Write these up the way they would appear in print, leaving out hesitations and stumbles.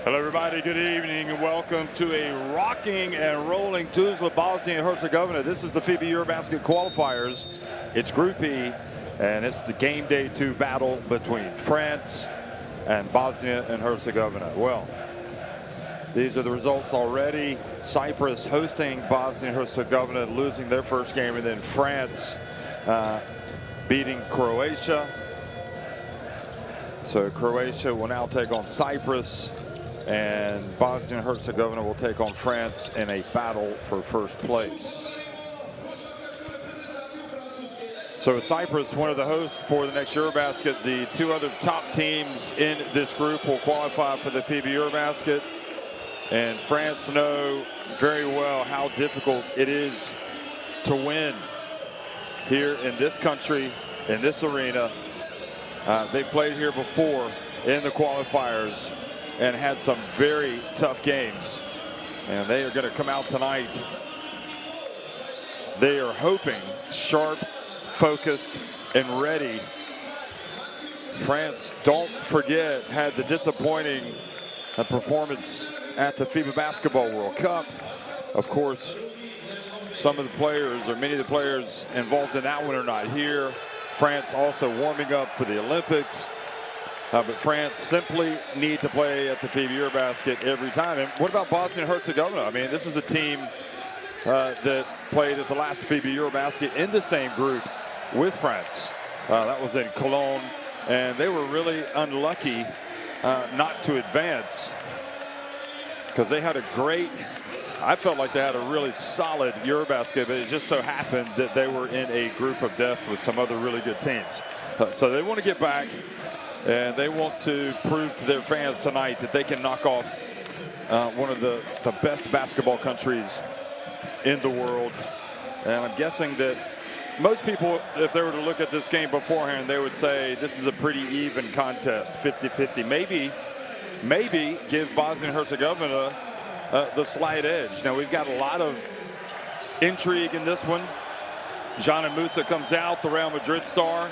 Hello, everybody. Good evening, and welcome to a rocking and rolling Tuzla, Bosnia and Herzegovina. This is the FIBA EuroBasket Qualifiers. It's Group E, and it's the game day 2 battle between France and Bosnia and Herzegovina. Well, these are the results already. Cyprus hosting Bosnia and Herzegovina, losing their first game, and then France beating Croatia. So Croatia will now take on Cyprus, and Bosnia and Herzegovina will take on France in a battle for first place. So Cyprus, one of the hosts for the next EuroBasket, the two other top teams in this group will qualify for the FIBA EuroBasket. And France know very well how difficult it is to win here in this country, in this arena. They've played here before in the qualifiers and had some very tough games. And they are going to come out tonight. They are hoping, sharp, focused, and ready. France, don't forget, had the disappointing performance at the FIBA Basketball World Cup. Of course, some of the players, or many of the players involved in that one, are not here. France also warming up for the Olympics. But France simply need to play at the FIBA EuroBasket every time. And what about Bosnia and Herzegovina? I mean, this is a team that played at the last FIBA EuroBasket in the same group with France. That was in Cologne, and they were really unlucky not to advance, because they had a great, I felt like they had a really solid EuroBasket, but it just so happened that they were in a group of death with some other really good teams. So they want to get back, and they want to prove to their fans tonight that they can knock off one of the best basketball countries in the world. And I'm guessing that most people, if they were to look at this game beforehand, they would say this is a pretty even contest, 50-50. Maybe give Bosnia and Herzegovina the slight edge. Now, we've got a lot of intrigue in this one. Can Musa comes out, the Real Madrid star,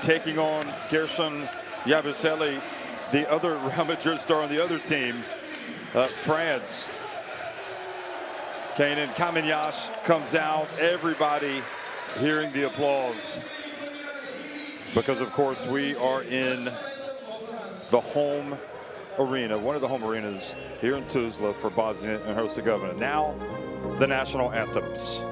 taking on Gershon Yabusele, the other Real Madrid star on the other team, France. Kenan Kamenyash comes out, everybody hearing the applause, because, of course, we are in the home arena, one of the home arenas here in Tuzla for Bosnia and Herzegovina. Now, the national anthems.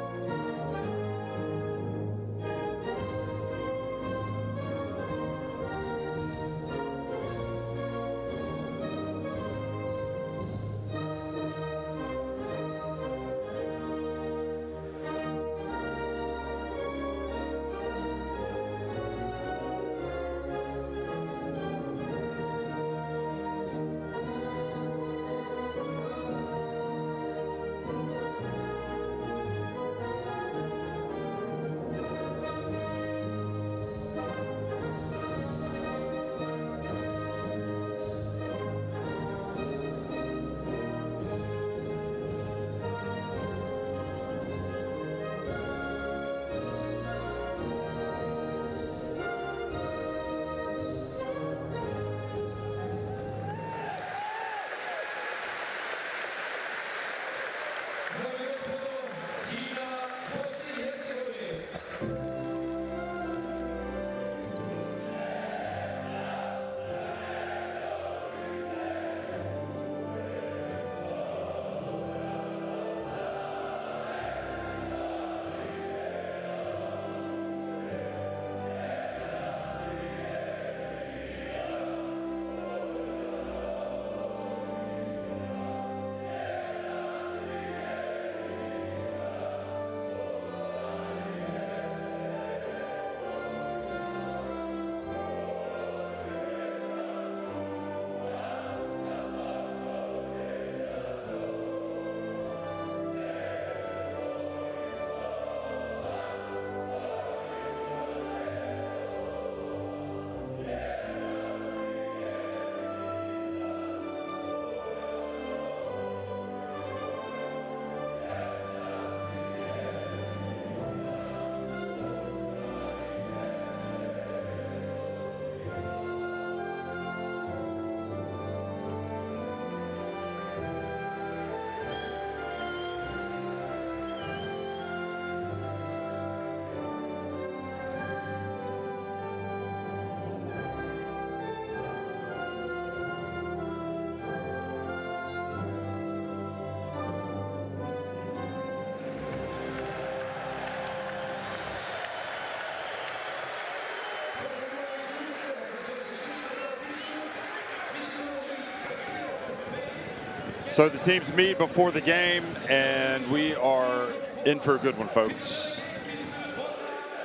So the teams meet before the game, and we are in for a good one, folks.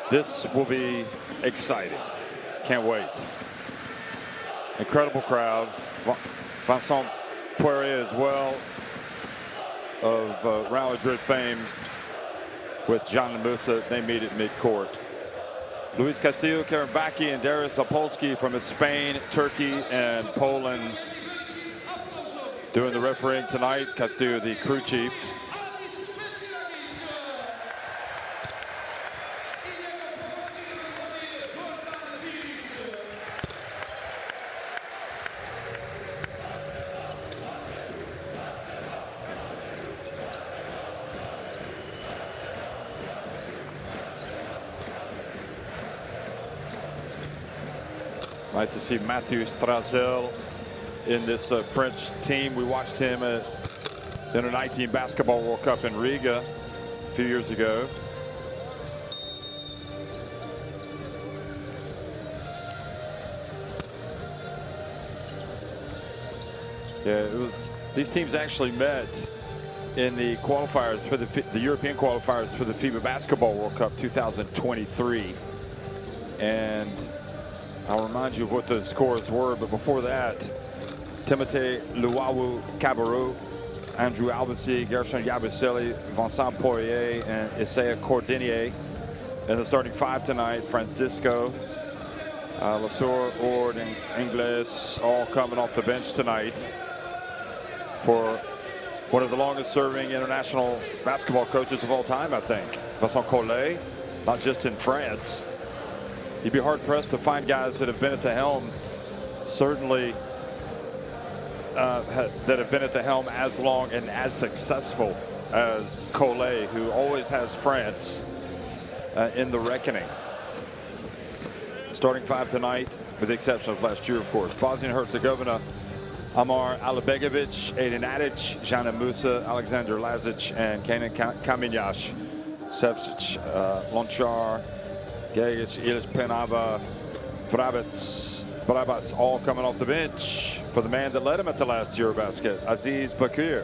This will be exciting. Can't wait. Incredible crowd. Vincent Poirier as well, of Real Madrid fame, with John Musa. They meet at midcourt. Luis Castillo, Karen Backe, and Darius Zapolsky from Spain, Turkey, and Poland doing the refereeing tonight. Castillo, the crew chief. Nice to see Mathieu Strazel in this French team. We watched him at the Under-19 Basketball World Cup in Riga a few years ago. Yeah, it was. These teams actually met in the qualifiers for the European qualifiers for the FIBA Basketball World Cup 2023, and I'll remind you of what the scores were, but before that, Timothée Luwawu-Cabarrot, Andrew Albasi, Gershon Yabusele, Vincent Poirier, and Isaiah Cordinier. And the starting five tonight, Francisco, Lasur, Ord, and Ingles, all coming off the bench tonight for one of the longest serving international basketball coaches of all time, I think. Vincent Collet, not just in France. You'd be hard-pressed to find guys that have been at the helm, certainly that have been at the helm as long and as successful as Collet, who always has France in the reckoning. Starting five tonight, with the exception of last year, of course. Bosnia and Herzegovina, Amar Alibegovic, Aiden Adic, Jana Musa, Alexander Lazic, and Kenan Kaminyash, Sevcic, Lonchar, Gagic, Ilic Penava, Brabats, all coming off the bench for the man that led him at the last EuroBasket, Aziz Bakir.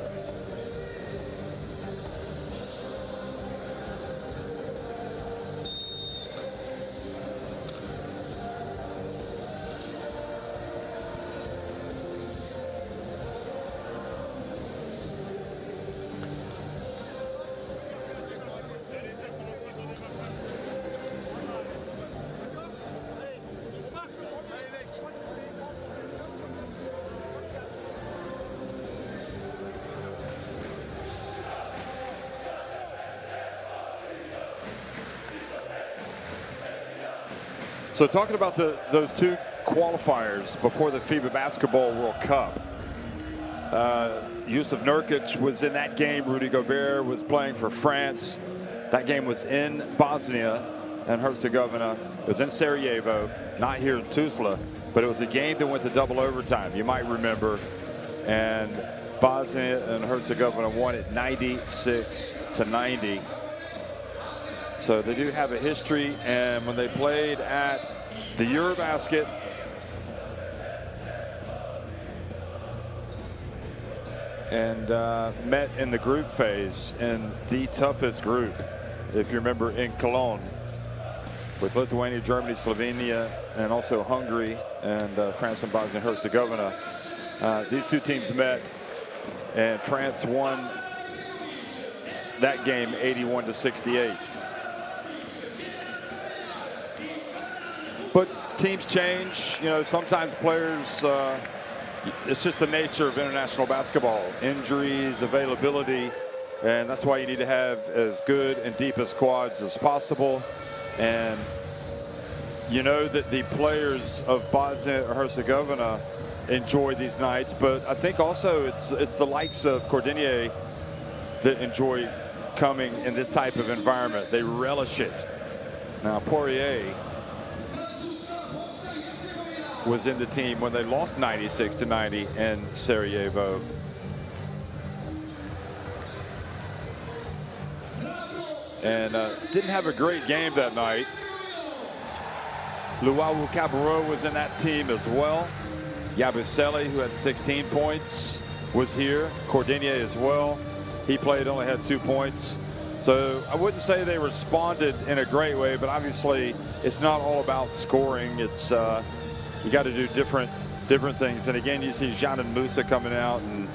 So talking about those two qualifiers before the FIBA Basketball World Cup, Jusuf Nurkic was in that game. Rudy Gobert was playing for France. That game was in Bosnia and Herzegovina. It was in Sarajevo, not here in Tuzla, but it was a game that went to double overtime, you might remember. And Bosnia and Herzegovina won it 96-90. So they do have a history, and when they played at the EuroBasket, and met in the group phase in the toughest group, if you remember, in Cologne, with Lithuania, Germany, Slovenia, and also Hungary and France and Bosnia and Herzegovina. These two teams met, and France won that game 81-68. But teams change. You know, sometimes players, it's just the nature of international basketball. Injuries, availability, and that's why you need to have as good and deep as squads as possible. And you know that the players of Bosnia or Herzegovina enjoy these nights, but I think also it's the likes of Cordinier that enjoy coming in this type of environment. They relish it. Now Poirier was in the team when they lost 96-90 in Sarajevo. And didn't have a great game that night. Luwawu-Cabarrot was in that team as well. Yabusele, who had 16 points, was here. Cordinier as well. He played, only had 2 points. So I wouldn't say they responded in a great way, but obviously it's not all about scoring. It's you got to do different things. And again, you see Jean and Musa coming out, and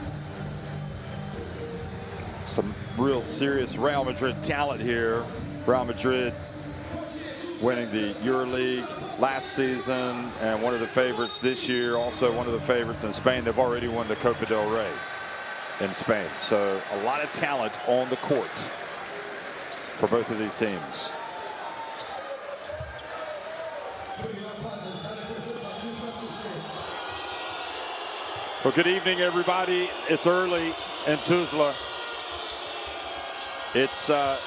some real serious Real Madrid talent here. Real Madrid winning the EuroLeague last season and one of the favorites this year, also one of the favorites in Spain. They've already won the Copa del Rey in Spain. So a lot of talent on the court for both of these teams. Well, good evening, everybody. It's early in Tuzla. It's a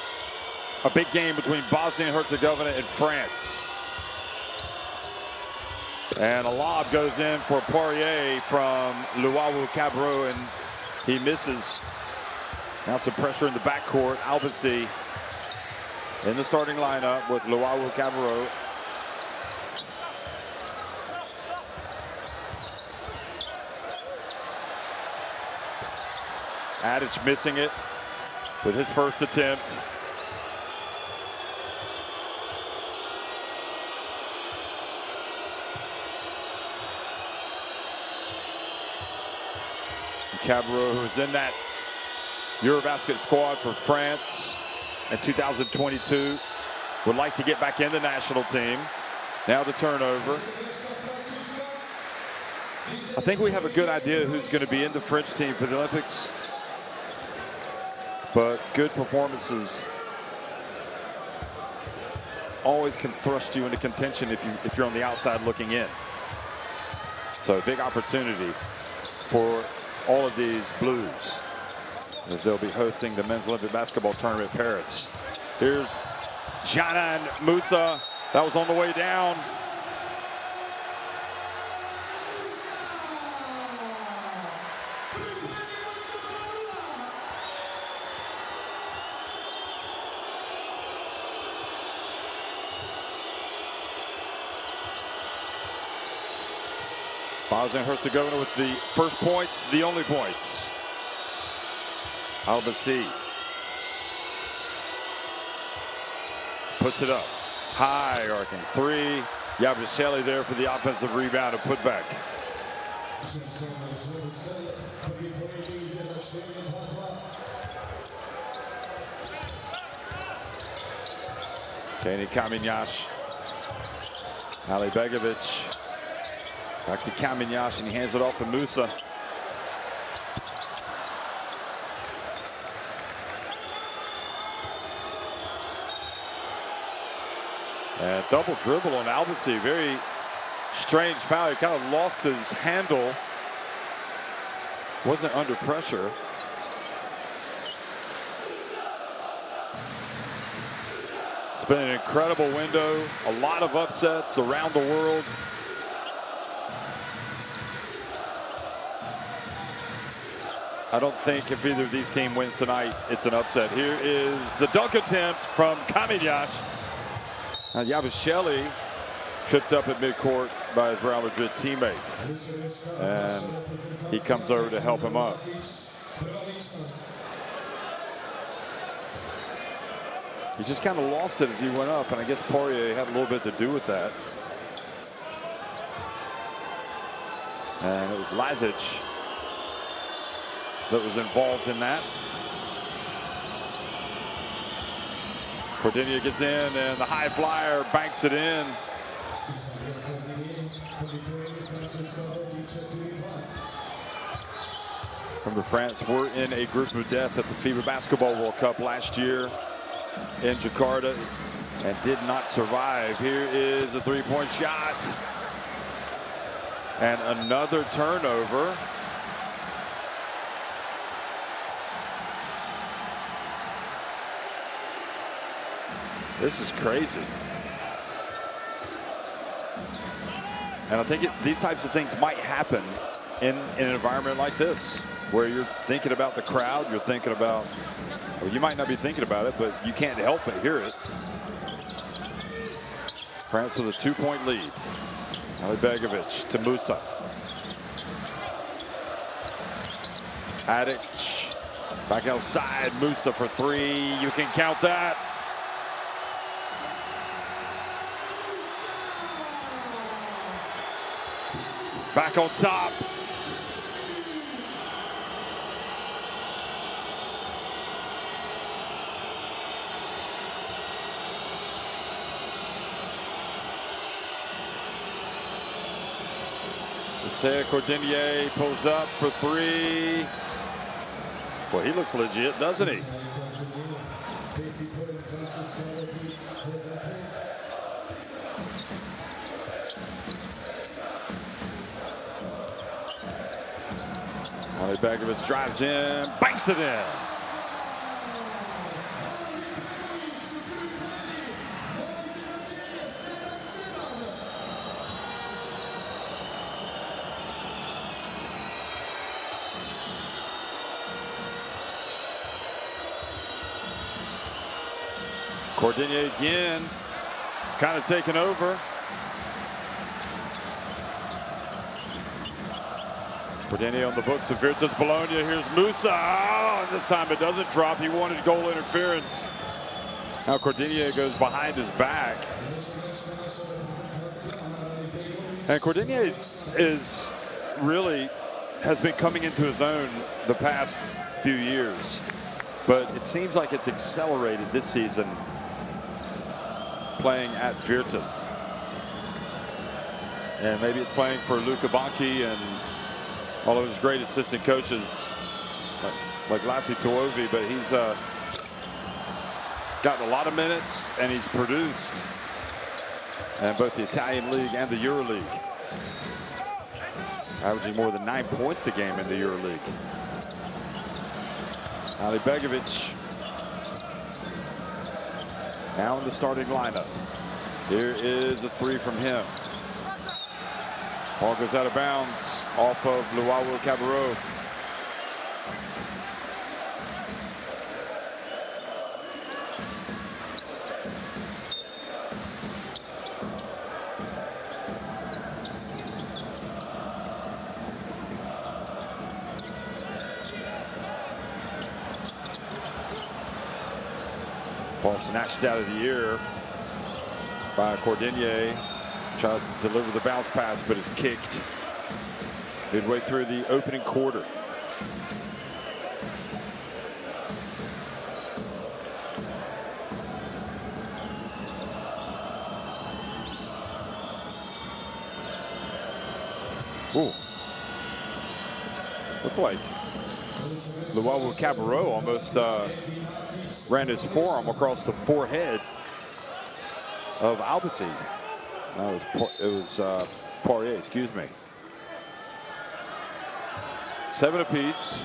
big game between Bosnia and Herzegovina and France. And a lob goes in for Poirier from Luau Cabro, and he misses. Now some pressure in the backcourt. Albasi in the starting lineup with Luau Cabro. Adic missing it with his first attempt. Cabro, who's in that EuroBasket squad for France in 2022, would like to get back in the national team. Now the turnover. I think we have a good idea who's going to be in the French team for the Olympics. But good performances always can thrust you into contention if you're on the outside looking in. So big opportunity for all of these Blues as they'll be hosting the Men's Olympic Basketball Tournament in Paris. Here's Canan Musa. That was on the way down. Bosnia and Herzegovina with the first points, the only points. Albasi puts it up. High arcing three. Yabasheli there for the offensive rebound and putback. Kenny Kaminyash. Ali Begovic. Back to Kaminyash, and he hands it off to Musa. And double dribble on Albasi. Very strange foul. He kind of lost his handle. Wasn't under pressure. It's been an incredible window. A lot of upsets around the world. I don't think if either of these teams wins tonight, it's an upset. Here is the dunk attempt from Kaminyash. Now Yabasheli tripped up at midcourt by his Real Madrid teammate. And he comes over to help him up. He just kind of lost it as he went up, and I guess Poirier had a little bit to do with that. And it was Lazic that was involved in that. Cordinier gets in, and the high flyer banks it in. Remember, France were in a group of death at the FIBA Basketball World Cup last year in Jakarta and did not survive. Here is a three-point shot. And another turnover. This is crazy. And I think these types of things might happen in an environment like this, where you're thinking about the crowd, you're thinking about, well, you might not be thinking about it, but you can't help but hear it. France with a 2-point lead. Ali Begovic to Musa. Adic back outside. Musa for three. You can count that. Back on top. Cordinier pulls up for three. Well, he looks legit, doesn't he? Begovic drives in, banks it in. Cordinier again, kind of taking over. Cordinier on the books of Virtus Bologna. Here's Musa. Oh, and this time it doesn't drop. He wanted goal interference. Now Cordinier goes behind his back. And Cordinier has been coming into his own the past few years. But it seems like it's accelerated this season playing at Virtus. And maybe it's playing for Luca Banchi and all of his great assistant coaches like Lassi Tuovi, but he's gotten a lot of minutes and he's produced in both the Italian League and the EuroLeague. Averaging more than 9 points a game in the EuroLeague. Ali Begovic now in the starting lineup. Here is a three from him. Ball goes out of bounds off of Luau Cabarro. Ball snatched out of the air by Cordinier. Tries to deliver the bounce pass, but is kicked midway through the opening quarter. Ooh. Looked like Luau Cabarro almost ran his forearm across the forehead of Albasi. No, it was Poirier, excuse me. 7 apiece.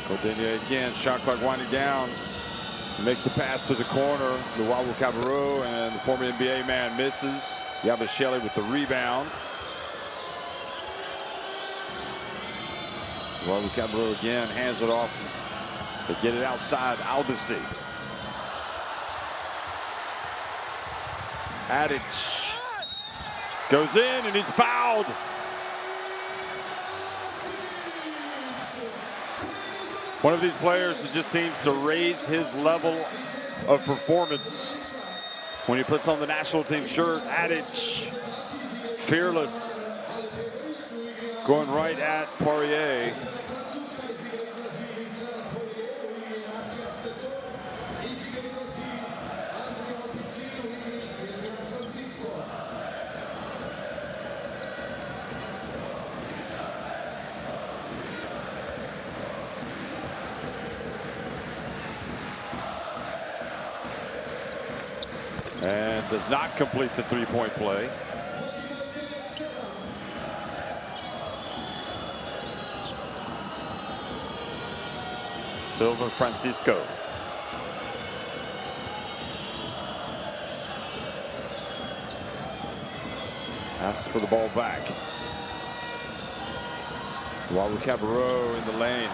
Cordinier again, shot clock winding down. He makes the pass to the corner. Luau Cabarro and the former NBA man misses. Yabashele with the rebound. Luau Cabarro again hands it off. They get it outside. Albasi. Adic goes in and he's fouled. One of these players that just seems to raise his level of performance when he puts on the national team shirt. Adic, fearless, going right at Poirier. And does not complete the three-point play. Silva, Francisco. Asks for the ball back. Walu Cabarro in the lane.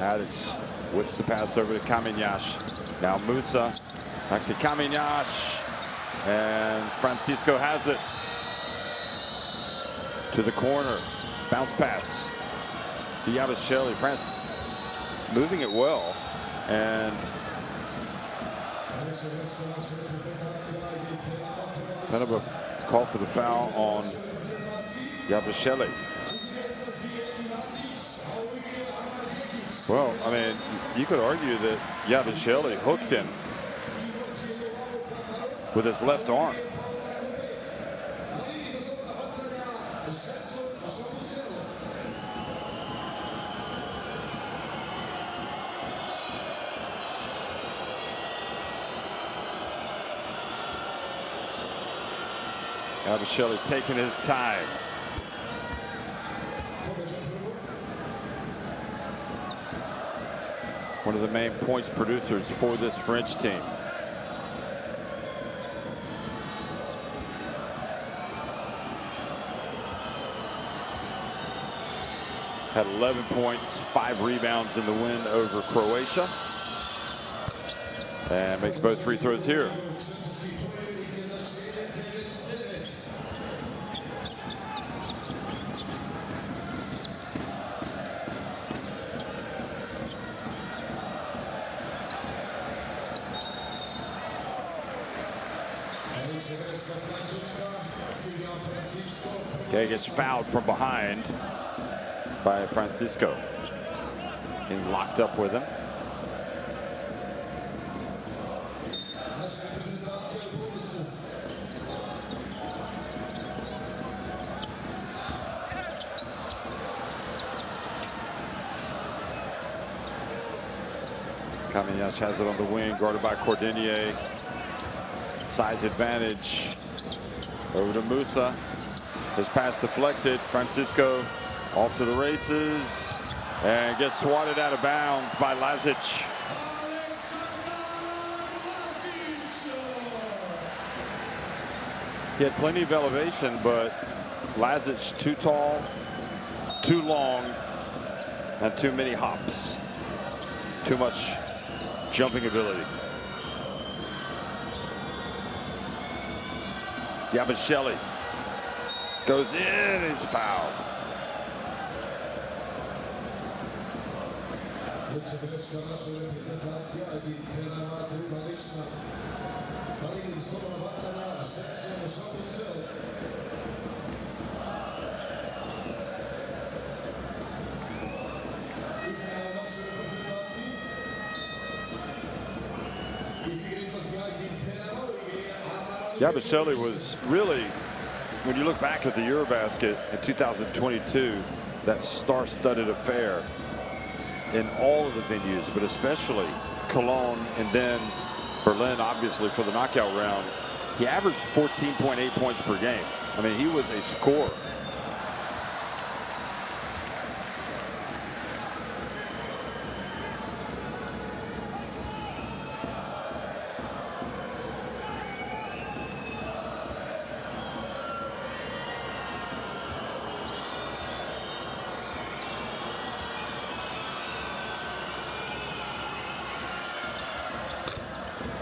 Adic whips the pass over to Caminhas. Now Musa back to Caminhas, and Francisco has it to the corner. Bounce pass to Yabashele. France moving it well, and kind of a call for the foul on Yabashele. Well, I mean, you could argue that Yabashele hooked him with his left arm. Yabashele taking his time. One of the main points producers for this French team. Had 11 points, 5 rebounds in the win over Croatia. And makes both free throws here. Okay, gets fouled from behind by Francisco. Getting locked up with him. Caminhas has it on the wing, guarded by Cordinier. Size advantage over to Musa. His pass deflected. Francisco off to the races and gets swatted out of bounds by Lazic. He had plenty of elevation, but Lazic too tall, too long, and too many hops. Too much jumping ability. Yabashele goes in, he's fouled. Yabashele was really, when you look back at the EuroBasket in 2022, that star-studded affair in all of the venues, but especially Cologne and then Berlin, obviously, for the knockout round. He averaged 14.8 points per game. I mean, he was a scorer.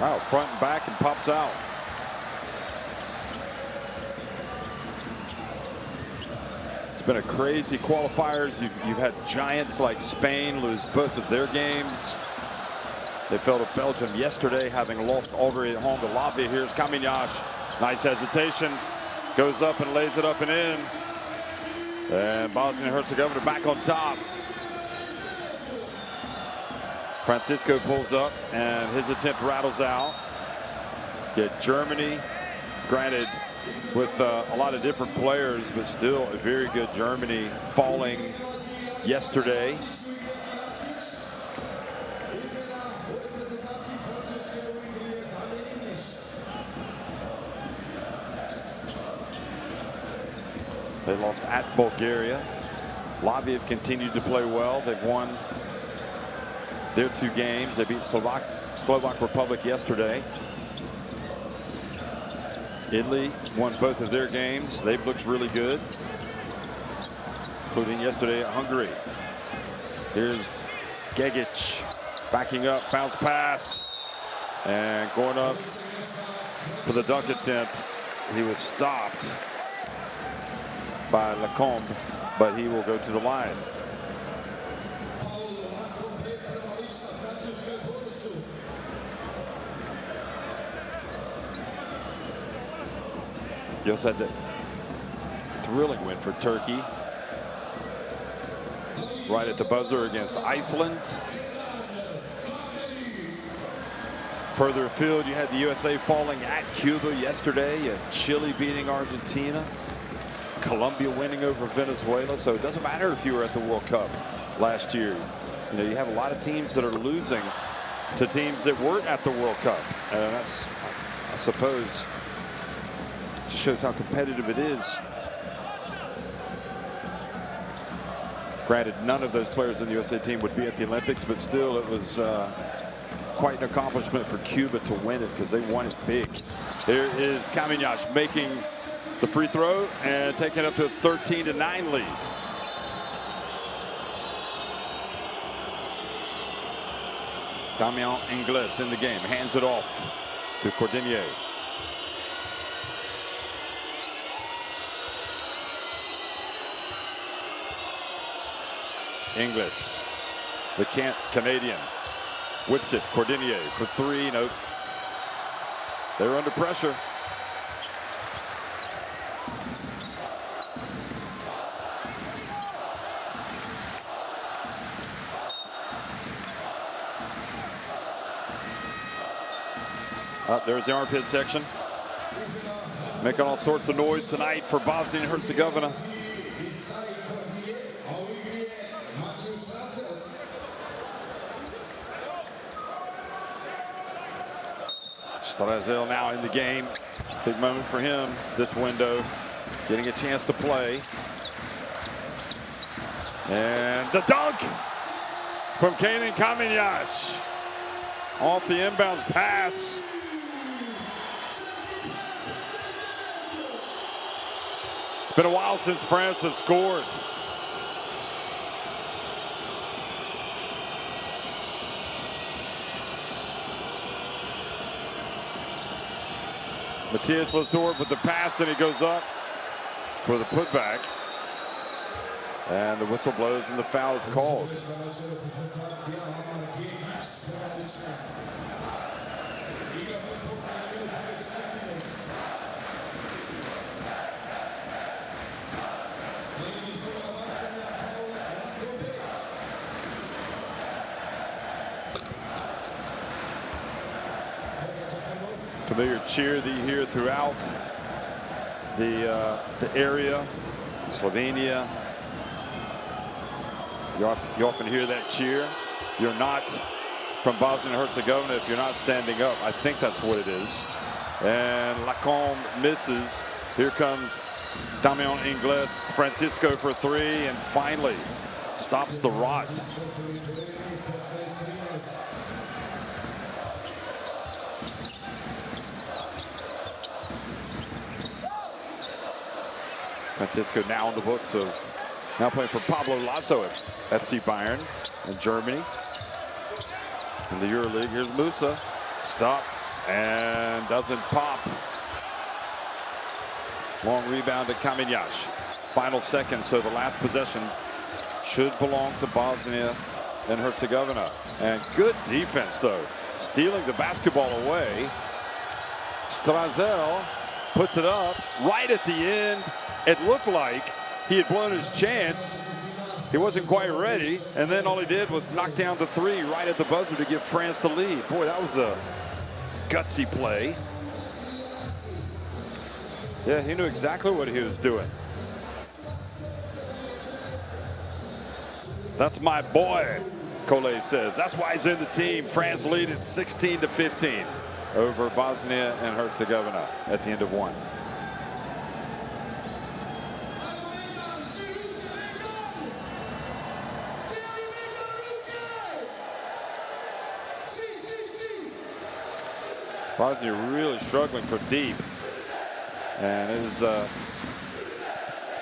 Wow, front and back and pops out. It's been a crazy qualifiers. You've had giants like Spain lose both of their games. They fell to Belgium yesterday, having lost already at home to Latvia. Here's Caminhas. Nice hesitation. Goes up and lays it up and in. And Bosnia and Herzegovina back on top. Francisco pulls up, and his attempt rattles out. Yet Germany, granted, with a lot of different players, but still a very good Germany, falling yesterday. They lost at Bulgaria. Latvia have continued to play well. They've won their 2 games. They beat Slovak Republic yesterday. Italy won both of their games. They've looked really good, including yesterday at Hungary. Here's Gegic backing up, bounce pass, and going up for the dunk attempt. He was stopped by Lacombe, but he will go to the line. You also had the thrilling win for Turkey right at the buzzer against Iceland. Further afield, you had the USA falling at Cuba yesterday, and Chile beating Argentina, Colombia winning over Venezuela. So it doesn't matter if you were at the World Cup last year. You know, you have a lot of teams that are losing to teams that weren't at the World Cup. And that's, I suppose, just shows how competitive it is. Granted, none of those players in the USA team would be at the Olympics, but still it was quite an accomplishment for Cuba to win it, because they won it big. There is Kamenic making the free throw and taking it up to a 13-9 lead. Damien Ingles in the game, hands it off to Cordinier. Ingles, the Canadian, whips it. Cordinier for 3. No, they're under pressure. There's the armpit section, making all sorts of noise tonight for Bosnia and Herzegovina. Strazel now in the game. Big moment for him this window, getting a chance to play. And the dunk from Kenan Kamenic off the inbounds pass. It's been a while since France has scored. Matthias Lazor with the pass, and he goes up for the putback. And the whistle blows and the foul is called. Familiar cheer that you hear throughout the area, Slovenia. You often hear that cheer. You're not from Bosnia and Herzegovina if you're not standing up. I think that's what it is. And Lacombe misses. Here comes Damien Ingles, Francisco for 3, and finally stops the rot. Francisco now in the books of, now playing for Pablo Lasso at FC Bayern in Germany. In the EuroLeague, here's Musa. Stops and doesn't pop. Long rebound to Kamenic. Final second, so the last possession should belong to Bosnia and Herzegovina. And good defense, though. Stealing the basketball away. Strazel puts it up right at the end. It looked like he had blown his chance. He wasn't quite ready, and then all he did was knock down the 3 right at the buzzer to give France the lead. Boy, that was a gutsy play. Yeah, he knew exactly what he was doing. That's my boy, Collet says. That's why he's in the team. France lead at 16-15 over Bosnia and Herzegovina at the end of 1. Bosnia really struggling for deep. And it has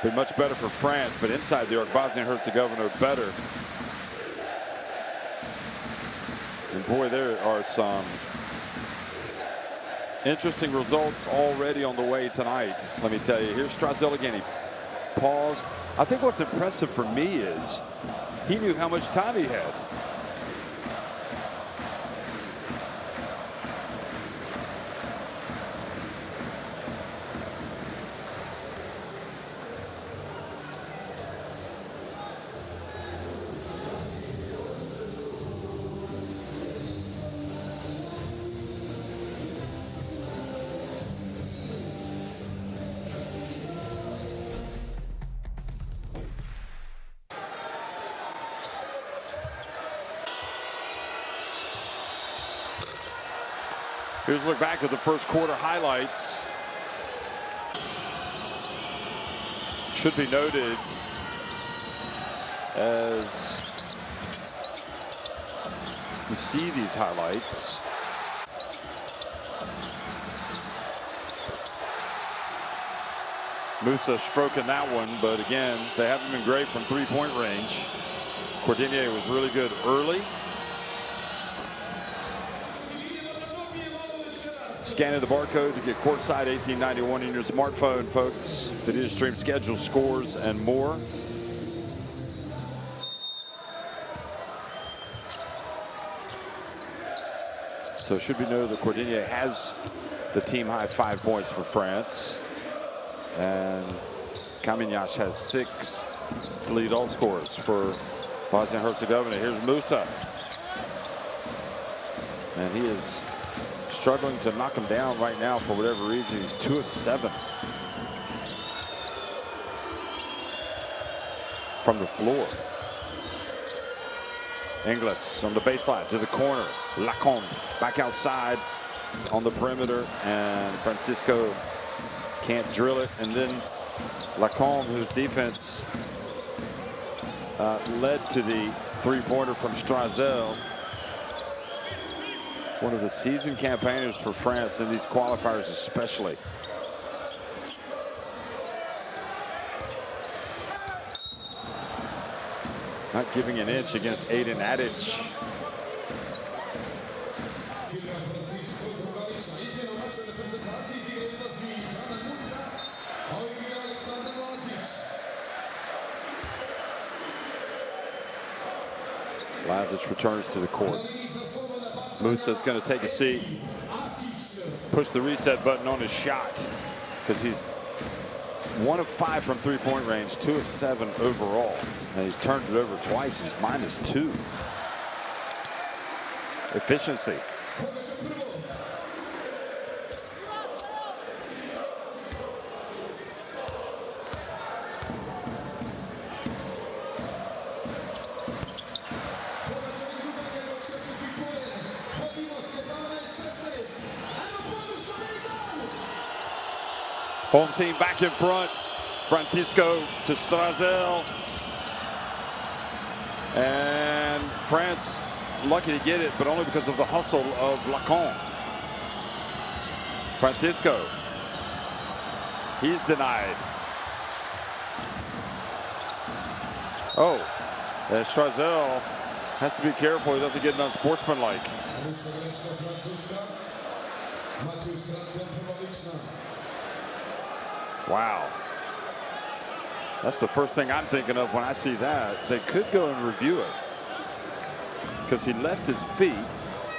been much better for France, but inside the arc, Bosnia and Herzegovina are better. And boy, there are some interesting results already on the way tonight. Let me tell you, here's Strazel again. He paused. I think what's impressive for me is he knew how much time he had. Here's a look back at the first quarter highlights. Should be noted as you see these highlights. Musa stroking that one, but again, they haven't been great from three-point range. Cordinier was really good early. Scanning the barcode to get courtside 1891 in your smartphone, folks. Video stream schedule, scores, and more. So it should be noted that Cordinier has the team high 5 points for France. And Kamignash has 6 to lead all scorers for Bosnia and Herzegovina. Here's Musa. And he is struggling to knock him down right now for whatever reason. He's 2 of 7 from the floor. Ingles on the baseline to the corner. Lacombe back outside on the perimeter, and Francisco can't drill it. And then Lacombe, whose defense led to the three-pointer from Strazel. One of the seasoned campaigners for France in these qualifiers especially. Not giving an inch against Aiden Adic. Lazic returns to the court. Musa's going to take a seat, push the reset button on his shot, because he's 1 of 5 from three-point range, 2 of 7 overall. And he's turned it over twice. He's -2. Efficiency. Home team back in front. Francisco to Strazel. And France lucky to get it, but only because of the hustle of Lacombe. Francisco. He's denied. Oh, and Strazel has to be careful he doesn't get an unsportsmanlike. Wow. That's the first thing I'm thinking of when I see that. They could go and review it, because he left his feet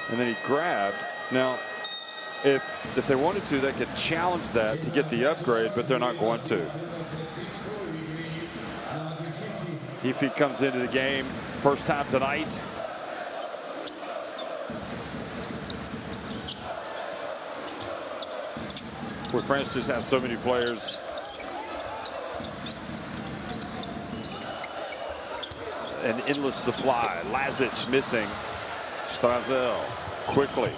and then he grabbed. Now, if they wanted to, they could challenge that to get the upgrade, but they're not going to. If he comes into the game first time tonight. Where France just have so many players. An endless supply. Lazic missing. Strazel quickly.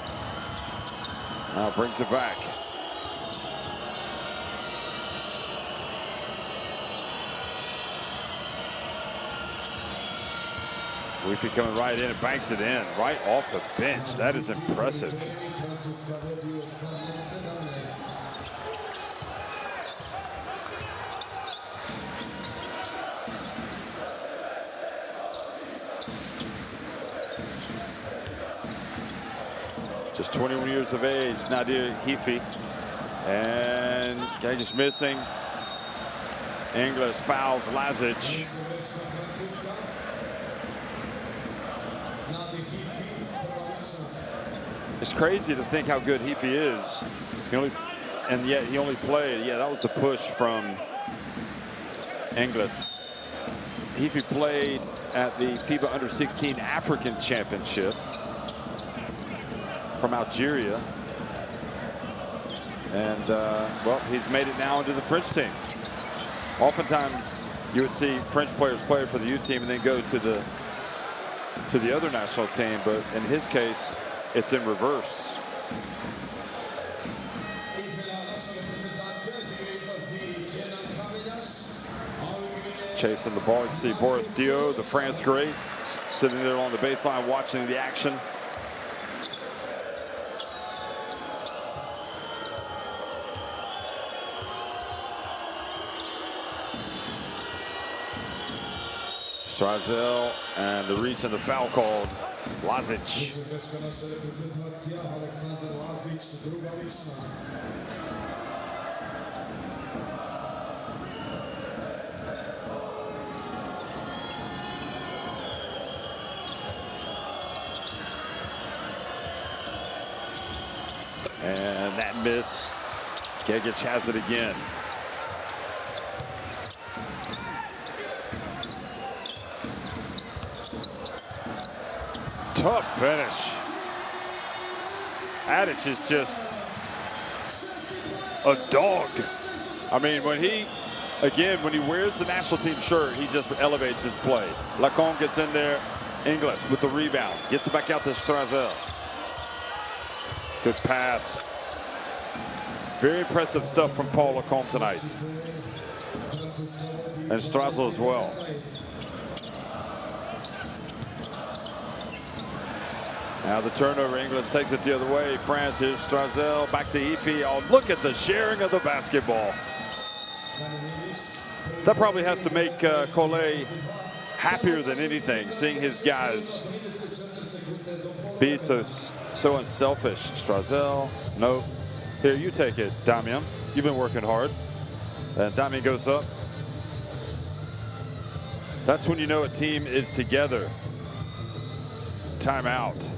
Now brings it back. Leafy coming right in and banks it in, right off the bench. That is impressive. Just 21 years of age, Nadir Heafy. And guy just missing. Inglis fouls Lazic. It's crazy to think how good Heafy is. And yet he only played, yeah, that was the push from Inglis. Heafy played at the FIBA Under-16 African Championship from Algeria. And, well, he's made it now into the French team. Oftentimes, you would see French players play for the youth team and then go to the other national team. But in his case, it's in reverse. Chasing the ball, you see Boris Dio, the France great, sitting there on the baseline watching the action. Strazel and the reach and the foul called. Lazic. And that miss. Gegic has it again. Tough finish. Adic is just a dog. I mean, when he wears the national team shirt, he just elevates his play. Lacombe gets in there. Inglis with the rebound. Gets it back out to Strazel. Good pass. Very impressive stuff from Paul Lacombe tonight. And Strazel as well. Now the turnover, Inglis takes it the other way. France, here's Strazel, back to Heafy. Oh, look at the sharing of the basketball. That probably has to make Collet happier than anything, seeing his guys be so unselfish. Strazel, nope. Here, you take it, Damian. You've been working hard. And Damian goes up. That's when you know a team is together. Timeout.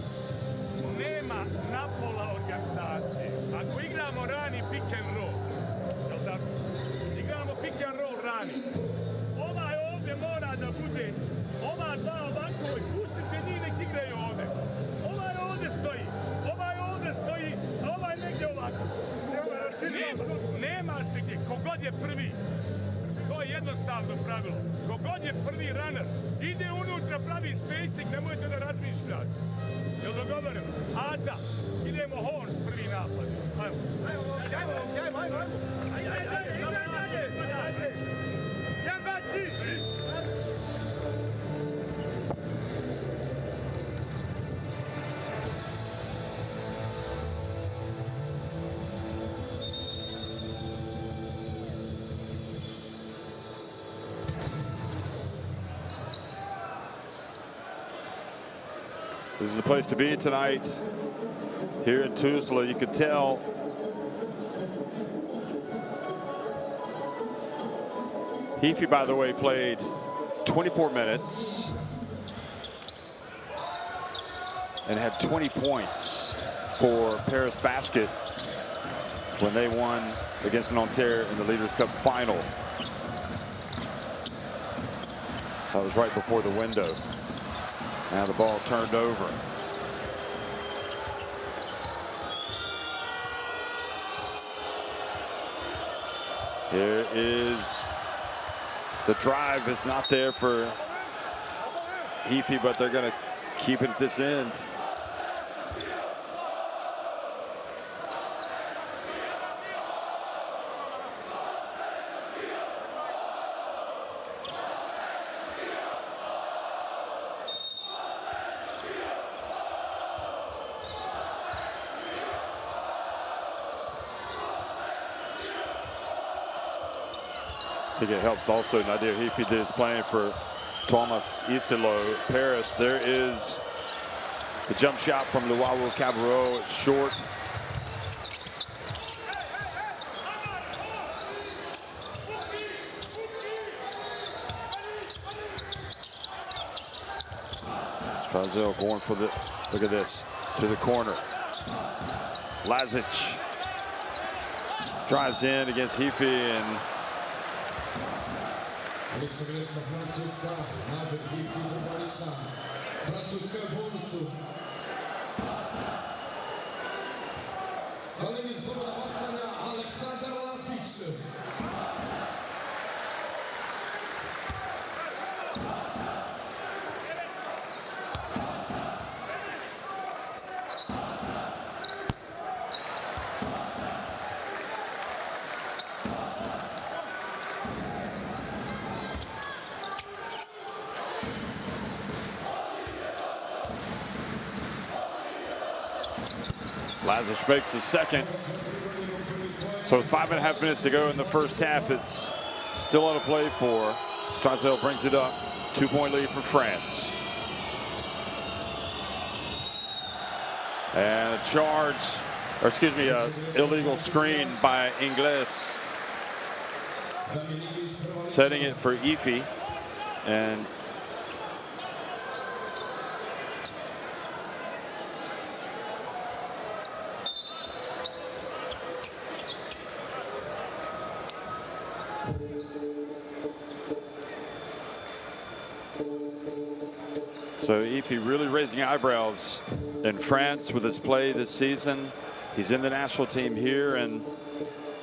Kogod je prvi, to je jednostavno pravilo. Kogod je prvi runner, ide unutra, pravi spacing, nemojte da razmišljate. Jel dogovoreno? Ada, idemo Horn, prvi napad. Ajmo. This is the place to be tonight here in Tuzla. You could tell Heafy, by the way, played 24 minutes and had 20 points for Paris Basket when they won against Nanterre in the Leaders' Cup final. That was right before the window. Now the ball turned over. Here is the drive. Is not there for Heafy, but they're going to keep it at this end. I think it helps also Nadir Hifi is playing for Thomas Isilo Paris. There is the jump shot from Luau Cabarro. It's short. Strazel going for the, look at this, to the corner. Lazic drives in against Hifi, and Lazic makes the second. So 5.5 minutes to go in the first half. It's still on a play for. Strazel brings it up. 2-point lead for France. And a charge, or excuse me, a illegal screen by Ingles. Setting it for Ifi. And so Ifi really raising eyebrows in France with his play this season. He's in the national team here, and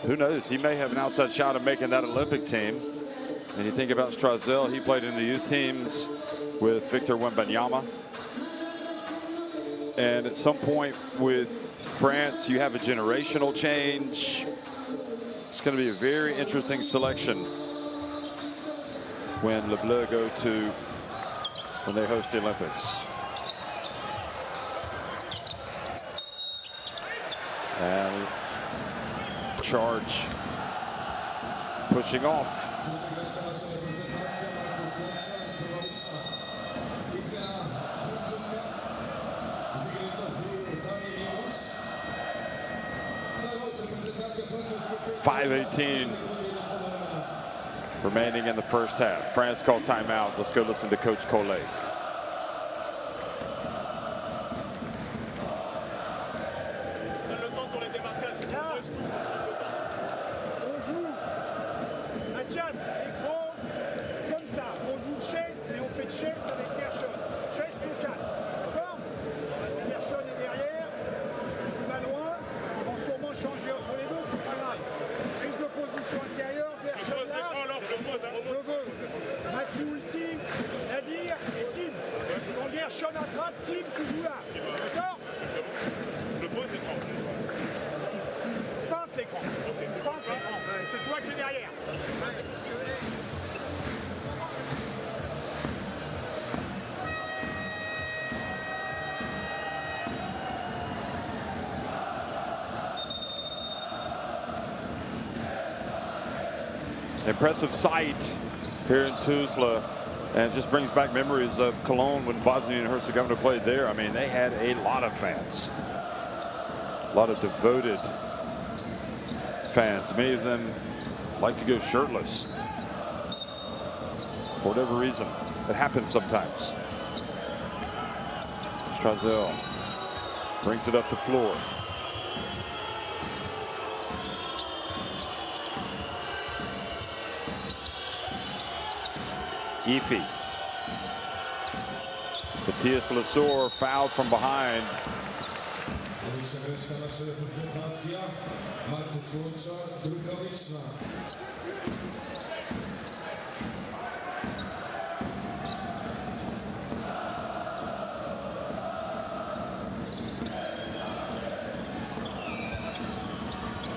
who knows, he may have an outside shot of making that Olympic team. And you think about Strazel, he played in the youth teams with Victor Wembanyama. And at some point with France, you have a generational change. It's going to be a very interesting selection when Le Bleu go to, when they host the Olympics. And charge pushing off. .518 remaining in the first half. France called timeout. Let's go listen to Coach Collet. Impressive sight here in Tuzla, and it just brings back memories of Cologne when Bosnia and Herzegovina played there. I mean, they had a lot of fans, a lot of devoted fans. Many of them like to go shirtless for whatever reason. It happens sometimes. Strazel brings it up the floor. Ifi. Matthias Lesor fouled from behind.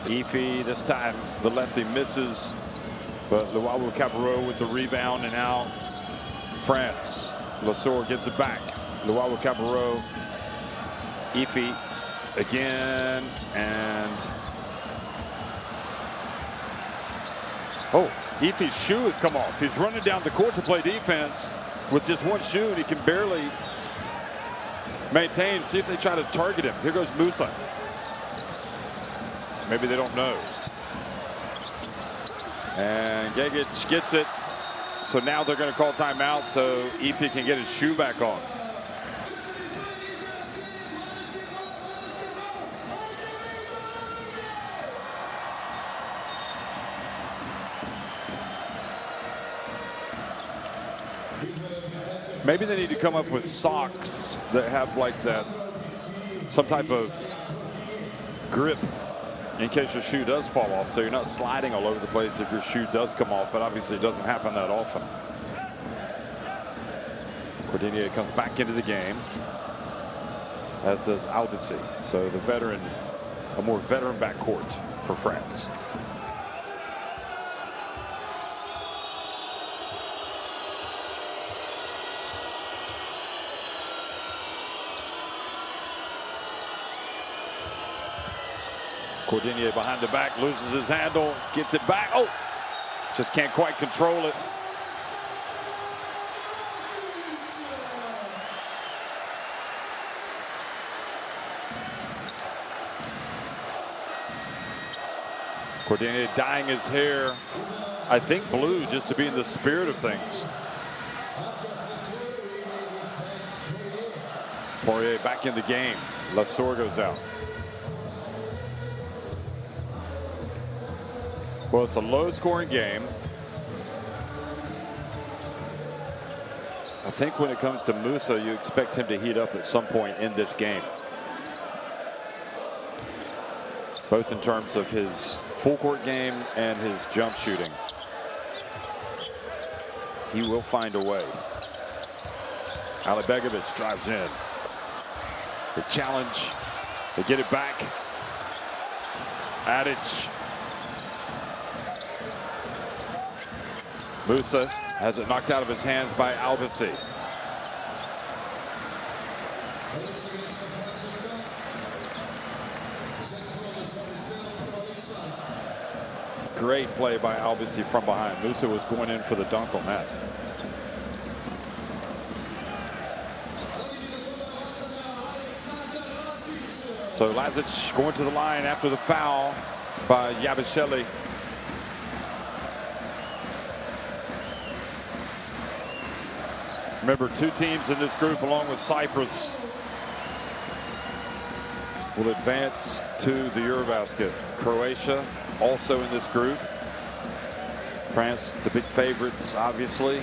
Ifi, this time the lefty misses, but Luau Cabarro with the rebound, and now France. Lesor gives it back. Luau Cabarro, Ifi again, and oh, Ife's shoe has come off. He's running down the court to play defense with just one shoe, and he can barely maintain. See if they try to target him. Here goes Musa. Maybe they don't know. And Gegic gets it. So now they're going to call timeout so Ife can get his shoe back on. Maybe they need to come up with socks that have like that, some type of grip in case your shoe does fall off, so you're not sliding all over the place if your shoe does come off, but obviously it doesn't happen that often. Cordinia comes back into the game, as does Albisi. So the veteran, a more veteran backcourt for France. Cordinia behind the back, loses his handle, gets it back. Oh, just can't quite control it. Cordinia dyeing his hair, I think blue, just to be in the spirit of things. Poirier back in the game. Lassour goes out. Well, it's a low-scoring game. I think when it comes to Musa, you expect him to heat up at some point in this game. Both in terms of his full-court game and his jump shooting. He will find a way. Alibegovic drives in. The challenge. They get it back. Adic. Musa has it knocked out of his hands by Albisi. Great play by Albisi from behind. Musa was going in for the dunk on that. So Lazic going to the line after the foul by Yabasheli. Remember, two teams in this group, along with Cyprus, will advance to the EuroBasket. Croatia also in this group. France, the big favorites, obviously.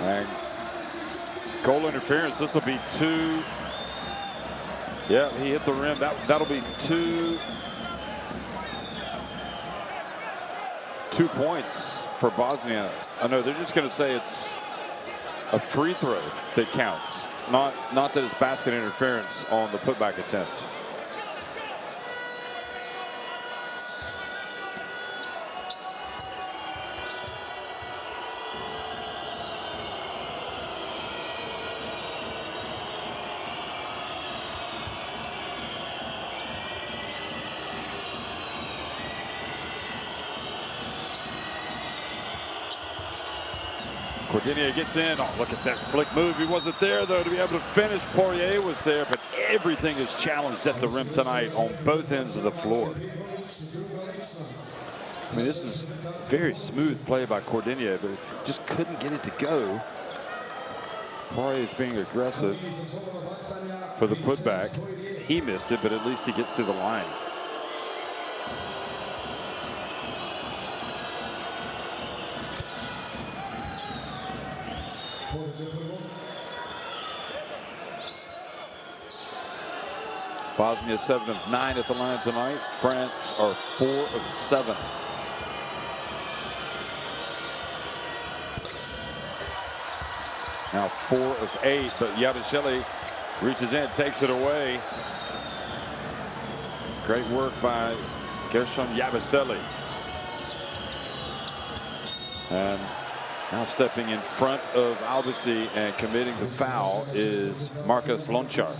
And goal interference. This will be two. Yeah, he hit the rim. That'll be two points for Bosnia. I know they're just going to say it's a free throw that counts, not that it's basket interference on the putback attempt. Cordinia gets in. Oh, look at that slick move. He wasn't there, though, to be able to finish. Poirier was there, but everything is challenged at the rim tonight on both ends of the floor. I mean, this is very smooth play by Cordinia, but just couldn't get it to go. Poirier is being aggressive for the putback. He missed it, but at least he gets to the line. Bosnia 7 of 9 at the line tonight. France are 4 of 7. Now 4 of 8, but Yabasheli reaches in, takes it away. Great work by Gershon Yabasheli. And Now stepping in front of Albasi and committing the foul is Marcus Lončar.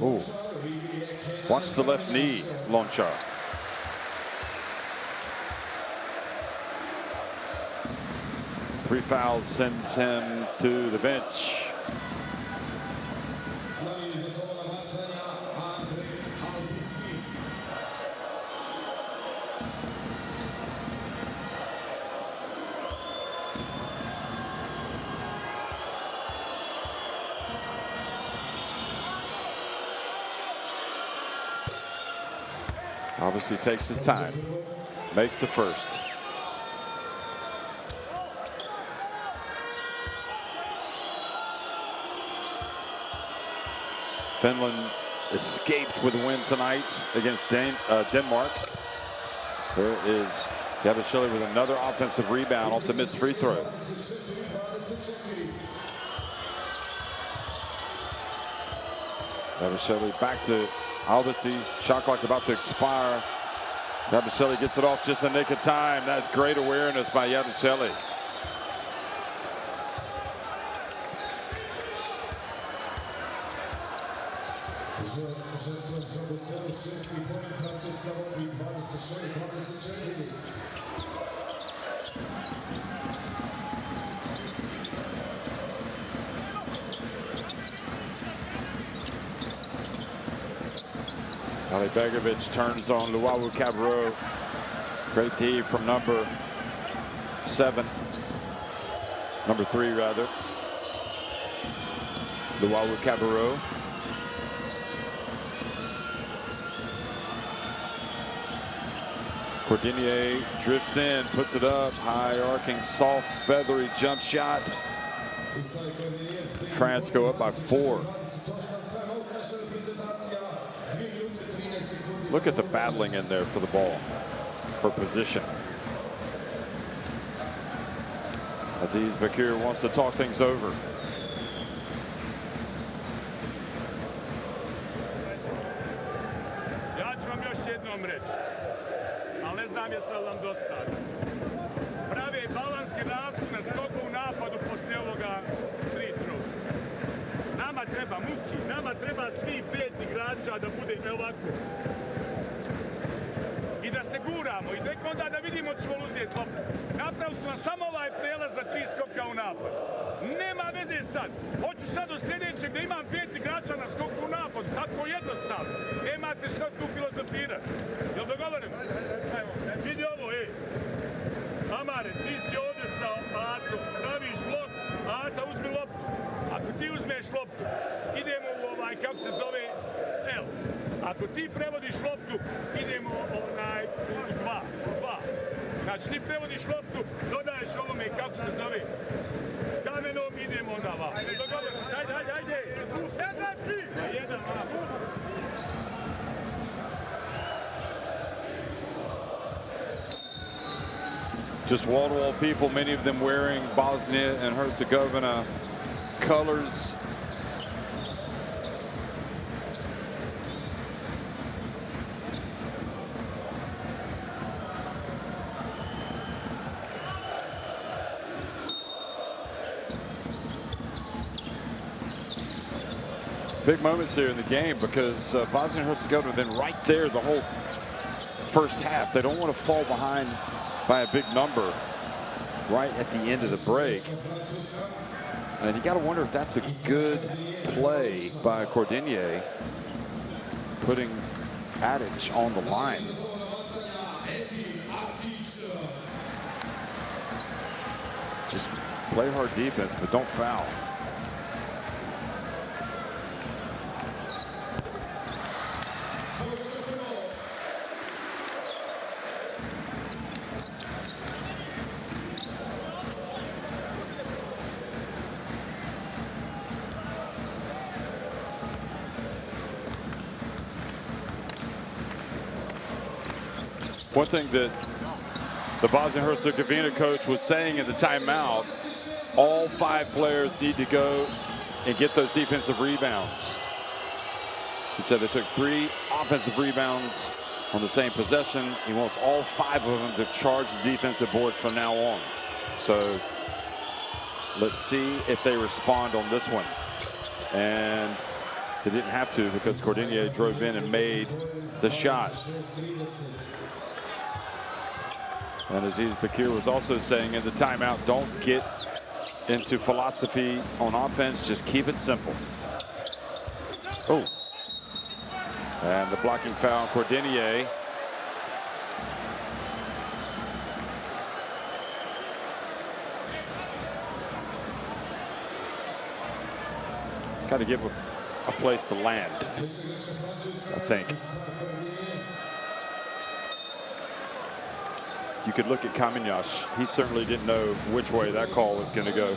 Ooh. Watch the left knee, Lončar. Three fouls sends him to the bench. Obviously takes his time, makes the first. Finland escaped with a win tonight against Denmark. There is Gabashvili with another offensive rebound off the missed free throw. Gabashvili back to Albasi, shot clock about to expire. Gabashvili gets it off just in the nick of time. That's great awareness by Gabashvili. Ali Begovic turns on Luau Cabarro. Great D from number 3 rather. Luau Cabarro. Cordinier drifts in, puts it up, high arcing, soft, feathery jump shot. France go up by 4. Look at the battling in there for the ball, for position. Aziz Bakir wants to talk things over. Ja ću vam još jednom reći, ali ne znam jeste li vam do sada. Pravi balans i razlog na skoku u napadu poslije ovoga free throw. Nama treba muki, nama treba svi 5 igrača da bude ovako. I da se guramo i tek onda da vidimo ćemo li uzeti loptu. Napravili su vam samo ovaj prelaz za 3 skoka u napad. Nema veze sad. Hoću sad do sljedećeg da imam 5 igrača na skoku u napad. Tako jednostavno. Imate što tu filozofirati. Jel dogovorimo? Vidi ovo, Amare, ti si ovdje sa Atom. Praviš blok, Ata uzmi loptu. Ako ti uzmeš loptu, idemo u kako se zove, L. Ako ti prevodiš loptu, idemo u 2. Znači ti prevodiš loptu, dodaješ ovome kako se zove kamenom, idemo onda va. Ajde. Jedan va. Just wall-to-wall people, many of them wearing Bosnia and Herzegovina colors. Big moments here in the game because Bosnia and Herzegovina have been right there the whole first half. They don't want to fall behind by a big number right at the end of the break. And you got to wonder if that's a good play by Cordinier, putting Adic on the line. Just play hard defense, but don't foul. One thing that the Bosnia-Herzegovina coach was saying in the timeout, all 5 players need to go and get those defensive rebounds. He said they took 3 offensive rebounds on the same possession. He wants all 5 of them to charge the defensive boards from now on. So let's see if they respond on this one. And they didn't have to because Cordinier drove in and made the shot. And Aziz Bakir was also saying in the timeout, don't get into philosophy on offense, just keep it simple. Oh. And the blocking foul on Cordinier. Got to give a place to land, I think. You could look at Kamenyash. He certainly didn't know which way that call was going to go.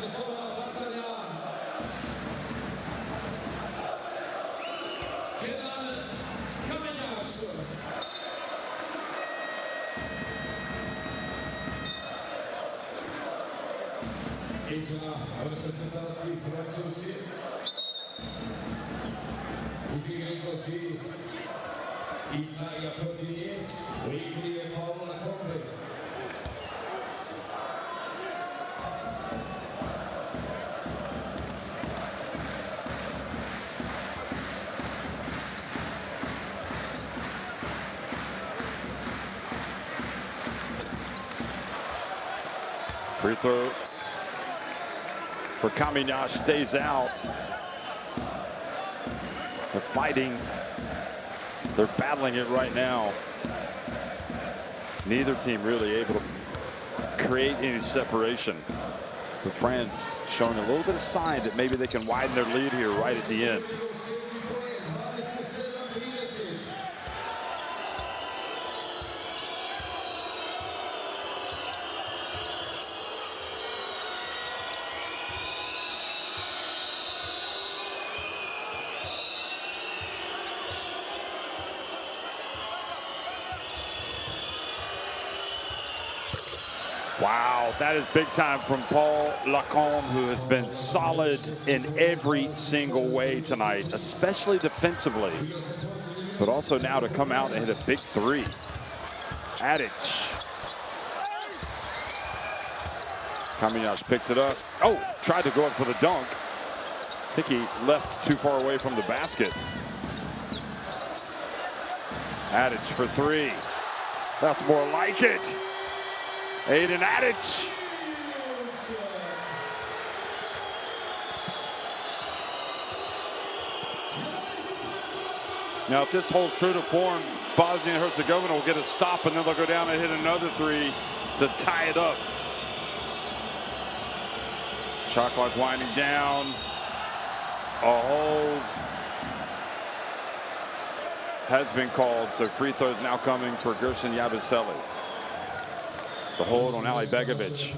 Free throw for Kamenyash stays out. They're fighting. They're battling it right now. Neither team really able to create any separation. But France showing a little bit of sign that maybe they can widen their lead here right at the end. Wow, that is big time from Paul Lacombe, who has been solid in every single way tonight, especially defensively, but also now to come out and hit a big 3. Adic. Kamenyash picks it up. Oh, tried to go up for the dunk. I think he left too far away from the basket. Adic for 3. That's more like it. Aiden Adic. Now, if this holds true to form, Bosnia and Herzegovina will get a stop, and then they'll go down and hit another 3 to tie it up. Shot clock winding down. A hold has been called, so free throws now coming for Gerson Yabusele. The hold on Ali Begovic.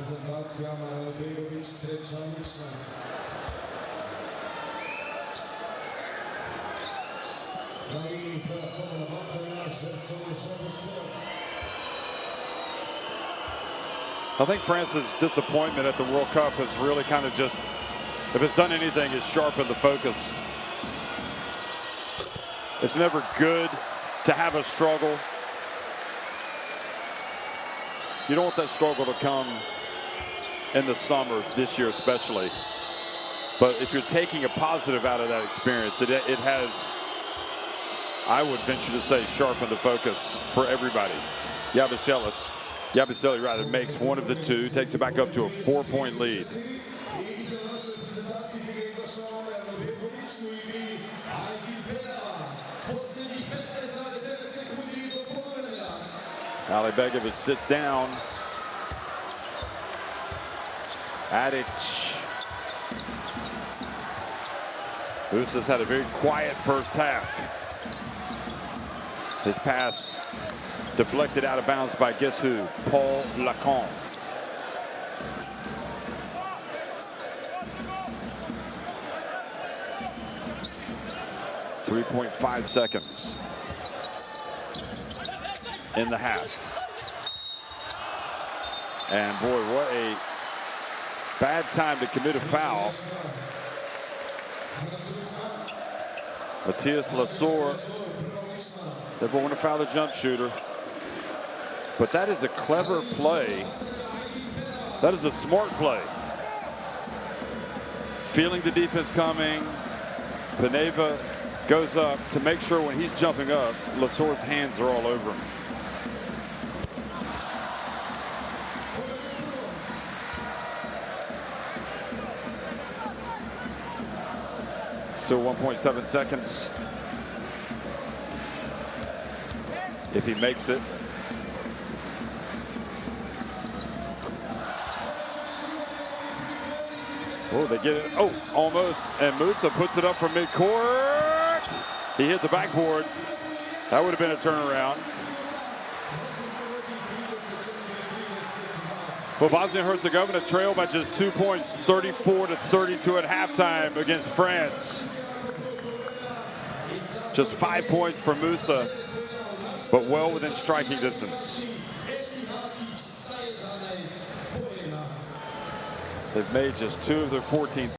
I think France's disappointment at the World Cup has really kind of just, if it's done anything, is sharpened the focus. It's never good to have a struggle. You don't want that struggle to come in the summer, this year especially. But if you're taking a positive out of that experience, it has, I would venture to say, sharpened the focus for everybody. Yabusele rather makes one of the 2, takes it back up to a 4-point lead. Ali Begovic sits down. Adic. Usas had a very quiet first half. His pass deflected out of bounds by guess who? Paul Lacombe. .5 seconds in the half. And boy, what a bad time to commit a foul. Matthias Lasor Never want to foul the jump shooter. But that is a clever play. That is a smart play. Feeling the defense coming. Peneva goes up to make sure when he's jumping up, Lesor's hands are all over him. Still 1.7 seconds. If he makes it. Oh, they get it. Oh, almost. And Musa puts it up from midcourt. He hit the backboard. That would have been a turnaround. Well, Bosnia and Herzegovina trail by just 2 points, 34-32 at halftime against France. Just 5 points for Musa, but well within striking distance. They've made just 2 of their 14.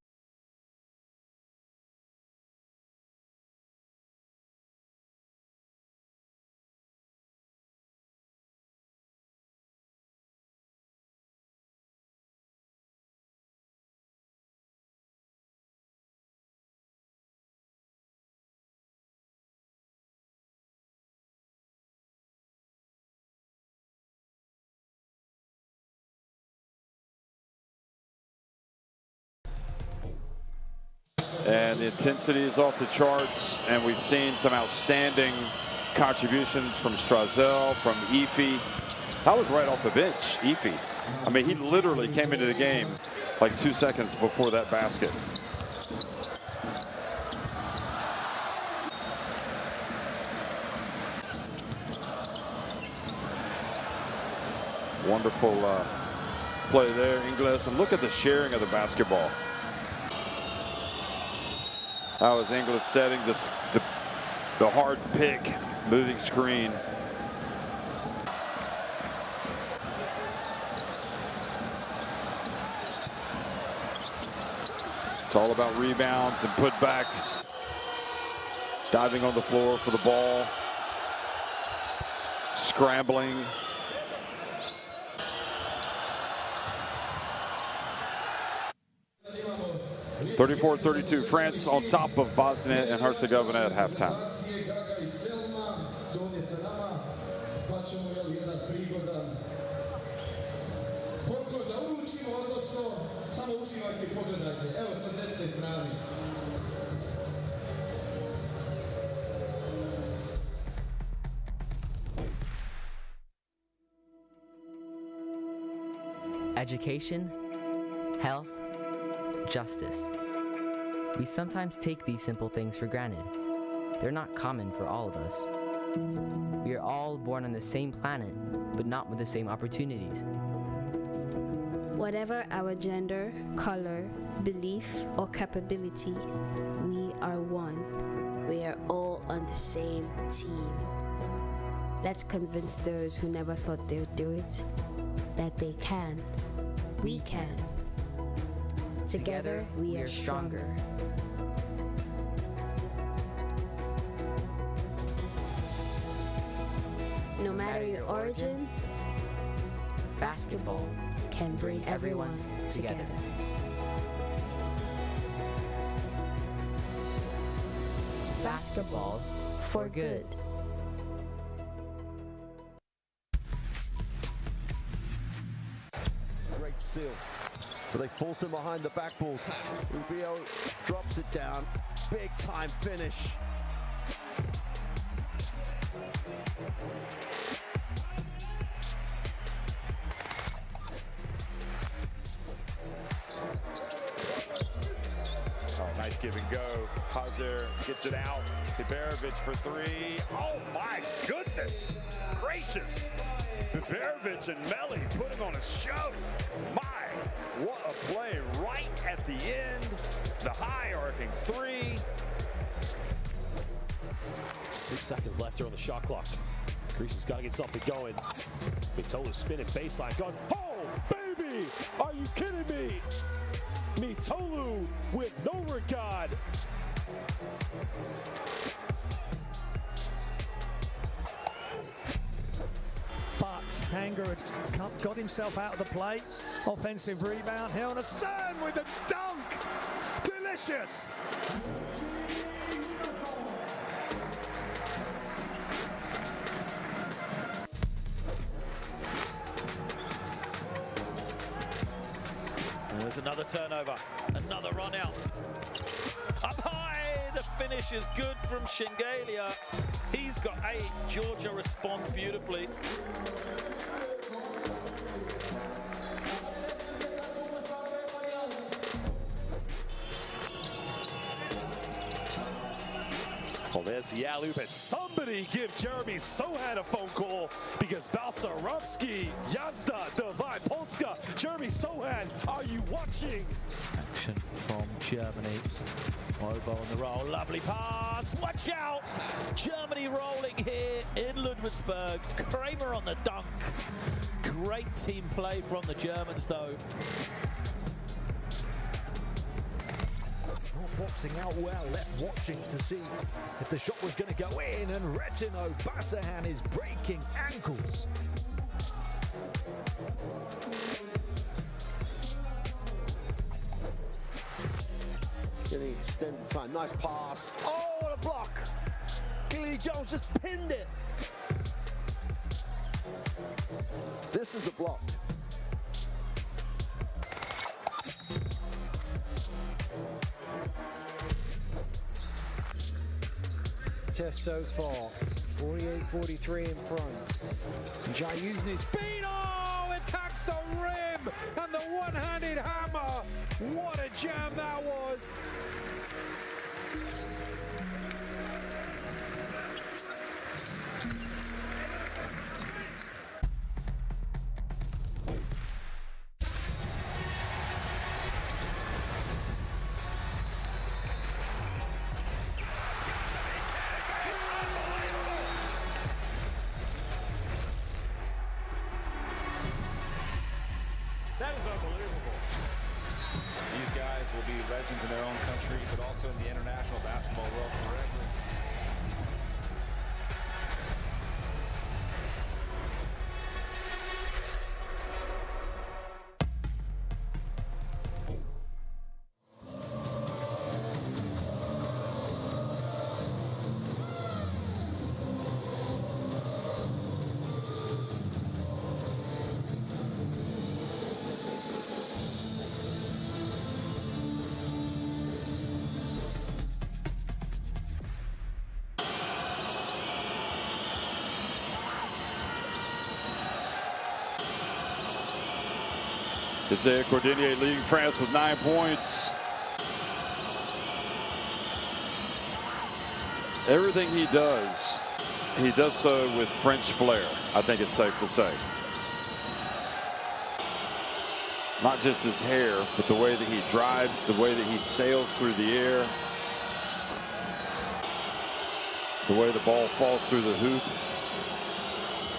And the intensity is off the charts, and we've seen some outstanding contributions from Strazel, from Efi. That was right off the bench, Efi. I mean, he literally came into the game like 2 seconds before that basket. Wonderful play there, Ingles. And look at the sharing of the basketball. That was Ingles setting the hard pick, moving screen. It's all about rebounds and putbacks. Diving on the floor for the ball. Scrambling. (34-32), France on top of Bosnia and Herzegovina at halftime. Education, health, justice. We sometimes take these simple things for granted. They're not common for all of us. We are all born on the same planet, but not with the same opportunities. Whatever our gender, color, belief, or capability, we are one. We are all on the same team. Let's convince those who never thought they would do it that they can. We can. Together, we are stronger. No matter your origin, basketball can bring everyone together. Basketball for good. Great seal. But they force him behind the backboard. Rubio drops it down. Big time finish. Oh, nice give and go. Hazer gets it out. Biberovic for three. Oh my goodness gracious. Biberovic and Melli putting on a show. My, what a play right at the end. The high arcing three. 6 seconds left here on the shot clock. Greece has got to get something going. Mitolu spinning baseline gun. Oh, baby! Are you kidding me? Mitolu with no regard. Hanger had got himself out of the play. Offensive rebound. Hilnerson with a dunk. Delicious. There's another turnover, another run out. Up high, the finish is good from Shengelia. He's got 8. Georgia responds beautifully. Well, there's the alley-oop. Somebody give Jeremy Sohan a phone call because Balsarowski, Yazda, Devine Polska, Jeremy Sohan, are you watching? Action from Germany. Obo on the roll, lovely pass, watch out! Germany rolling here in Ludwigsburg. Kramer on the dunk. Great team play from the Germans though. Boxing out well, left watching to see if the shot was going to go in, and Retino Basahan is breaking ankles. Getting extended time. Nice pass. Oh, what a block! Keely Jones just pinned it. This is a block. Test so far, 48-43 in front. Jai using his speed, oh, attacks the rim, and the one-handed hammer. What a jam that was. That is unbelievable. These guys will be legends in their own country, but also in the international basketball world forever. Isaiah Cordinier leading France with 9 points. Everything he does so with French flair, I think it's safe to say. Not just his hair, but the way that he drives, the way that he sails through the air, the way the ball falls through the hoop,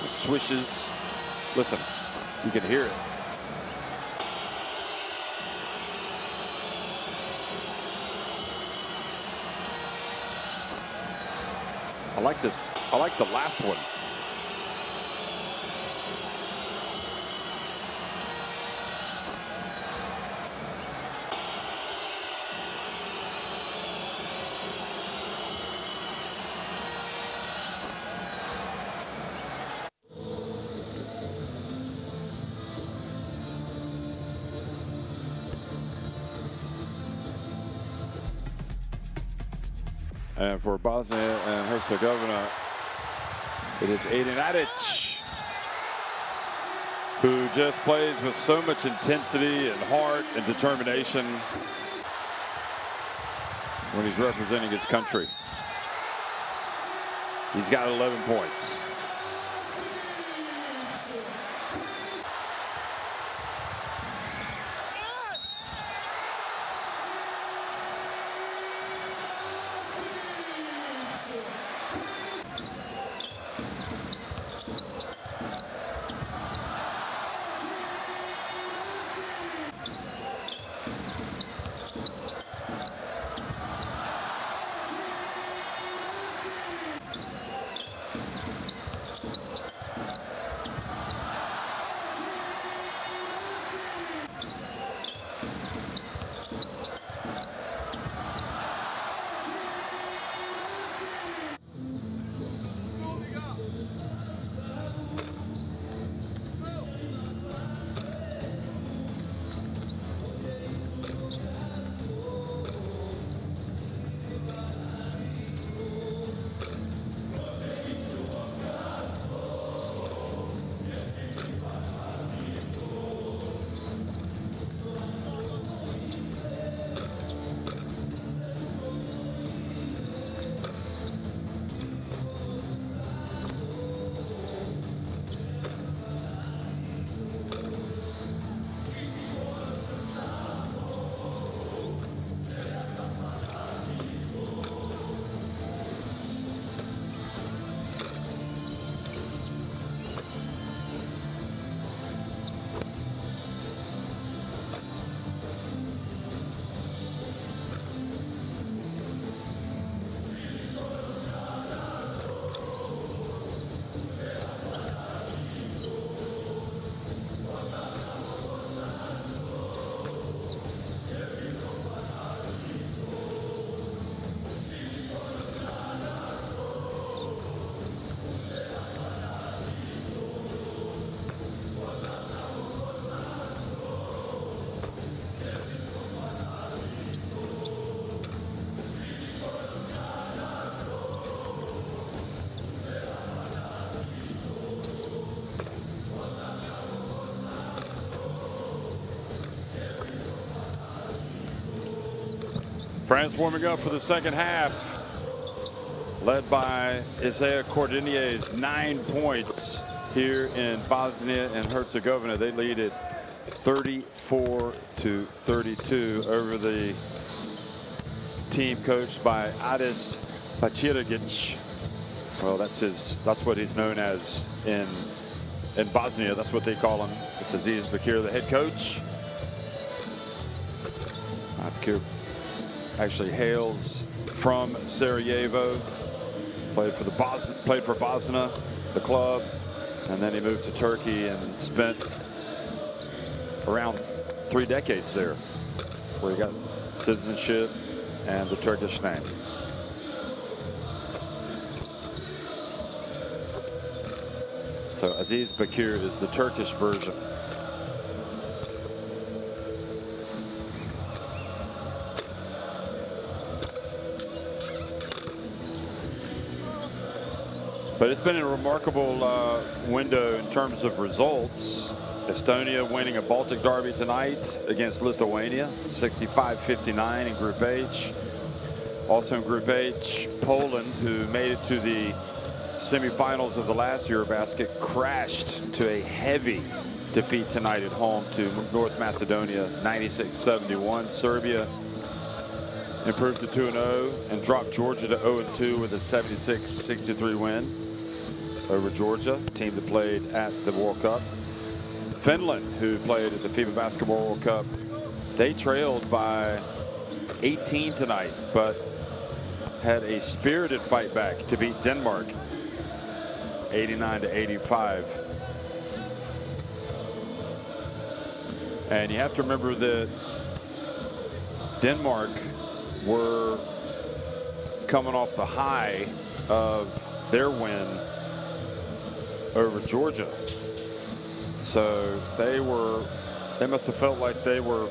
the swishes. Listen, you can hear it. I like this. I like the last one. And for Bosnia and Herzegovina, it is Aiden Adic, who just plays with so much intensity and heart and determination when he's representing his country. He's got 11 points. France warming up for the second half, led by Isaiah Cordonier's 9 points here in Bosnia and Herzegovina. They lead it 34-32 over the team coached by Adis Paciragic. Well, that's what he's known as in Bosnia. That's what they call him. It's Aziz Bakir, the head coach. Bakir actually hails from Sarajevo. Played for Bosnia, the club, and then he moved to Turkey and spent around 3 decades there, where he got citizenship and the Turkish name. So Aziz Bakir is the Turkish version. But it's been a remarkable window in terms of results. Estonia winning a Baltic derby tonight against Lithuania, 65-59 in Group H. Also in Group H, Poland, who made it to the semifinals of the last EuroBasket, crashed to a heavy defeat tonight at home to North Macedonia, 96-71. Serbia improved to 2-0 and dropped Georgia to 0-2 with a 76-63 win over Georgia, team that played at the World Cup. Finland, who played at the FIBA Basketball World Cup, they trailed by 18 tonight, but had a spirited fight back to beat Denmark, 89-85. And you have to remember that Denmark were coming off the high of their win over Georgia. So they must have felt like they were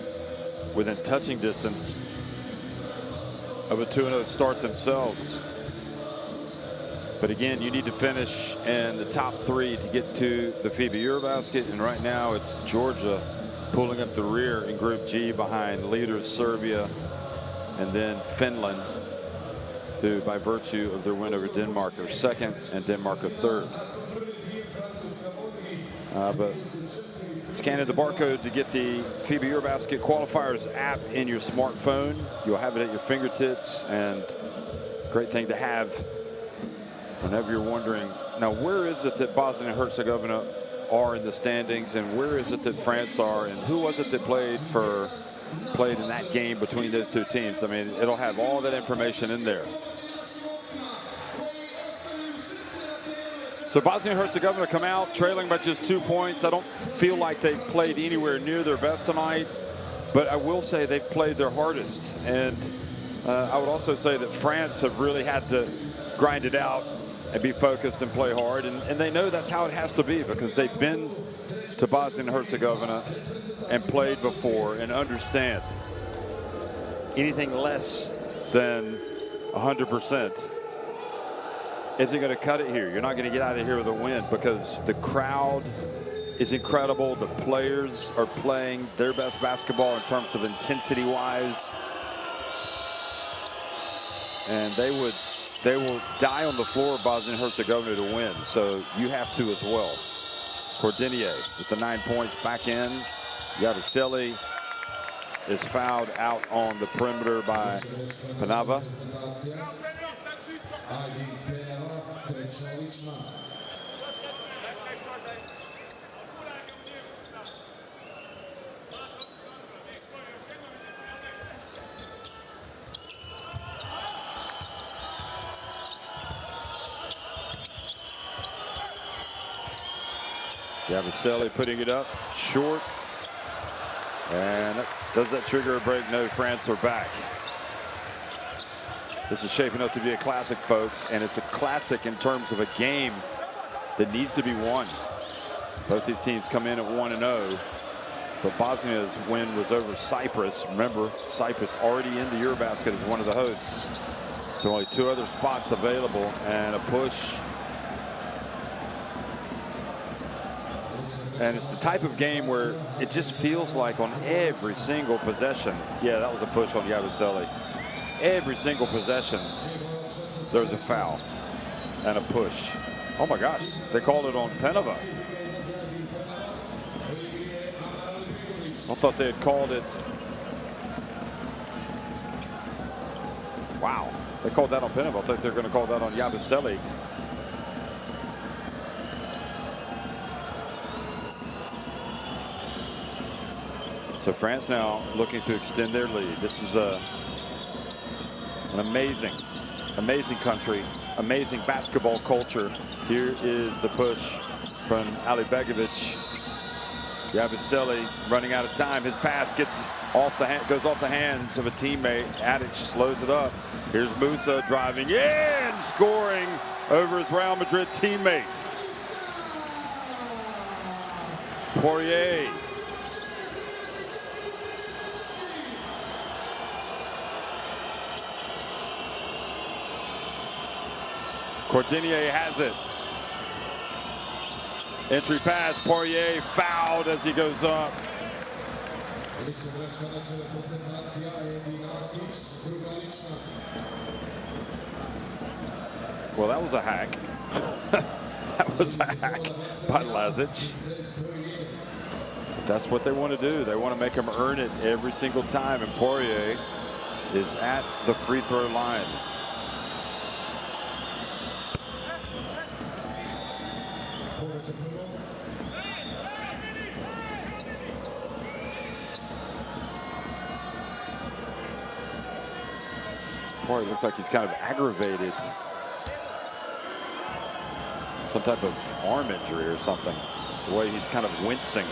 within touching distance of a 2-0 start themselves. But again, you need to finish in the top 3 to get to the FIBA EuroBasket. And right now it's Georgia pulling up the rear in Group G behind leaders Serbia and then Finland, who by virtue of their win over Denmark are second and Denmark are third. But scan the barcode to get the FIBA EuroBasket Qualifiers app in your smartphone. You'll have it at your fingertips, and great thing to have whenever you're wondering, now where is it that Bosnia and Herzegovina are in the standings, and where is it that France are, and who was it that played in that game between those two teams? I mean, it'll have all that information in there. So Bosnia and Herzegovina come out trailing by just 2 points. I don't feel like they've played anywhere near their best tonight, but I will say they've played their hardest. And I would also say that France have really had to grind it out and be focused and play hard. And they know that's how it has to be, because they've been to Bosnia and Herzegovina and played before and understand anything less than 100% isn't going to cut it here. You're not going to get out of here with a win, because the crowd is incredible. The players are playing their best basketball in terms of intensity-wise. And they will die on the floor of Bosnia and Herzegovina to win. So you have to as well. Cordinier with the 9 points back in. Yabusele is fouled out on the perimeter by Panava. Yabusele putting it up short, and does that trigger a break? No, France are back. This is shaping up to be a classic, folks, and it's a classic in terms of a game that needs to be won. Both these teams come in at 1-0, but Bosnia's win was over Cyprus. Remember, Cyprus already in the EuroBasket as one of the hosts. So only 2 other spots available, and a push. And it's the type of game where it just feels like on every single possession. Yeah, that was a push on Yabusele. every single possession, there's a foul and a push. Oh my gosh, they called it on Penova. I thought they had called it. Wow, they called that on Penova. I thought they were going to call that on Yabusele. So France now looking to extend their lead. This is an amazing country, amazing basketball culture. Here is the push from Ali Begovic. Yabusele running out of time. His pass goes off the hands of a teammate. Adic slows it up. Here's Musa driving in, scoring over his Real Madrid teammate. Poirier. Cordinier has it. Entry pass, Poirier fouled as he goes up. Well, that was a hack. That was a hack by Lazic. That's what they want to do. They want to make him earn it every single time, and Poirier is at the free throw line. Poirier looks like he's kind of aggravated. Some type of arm injury or something. The way he's kind of wincing.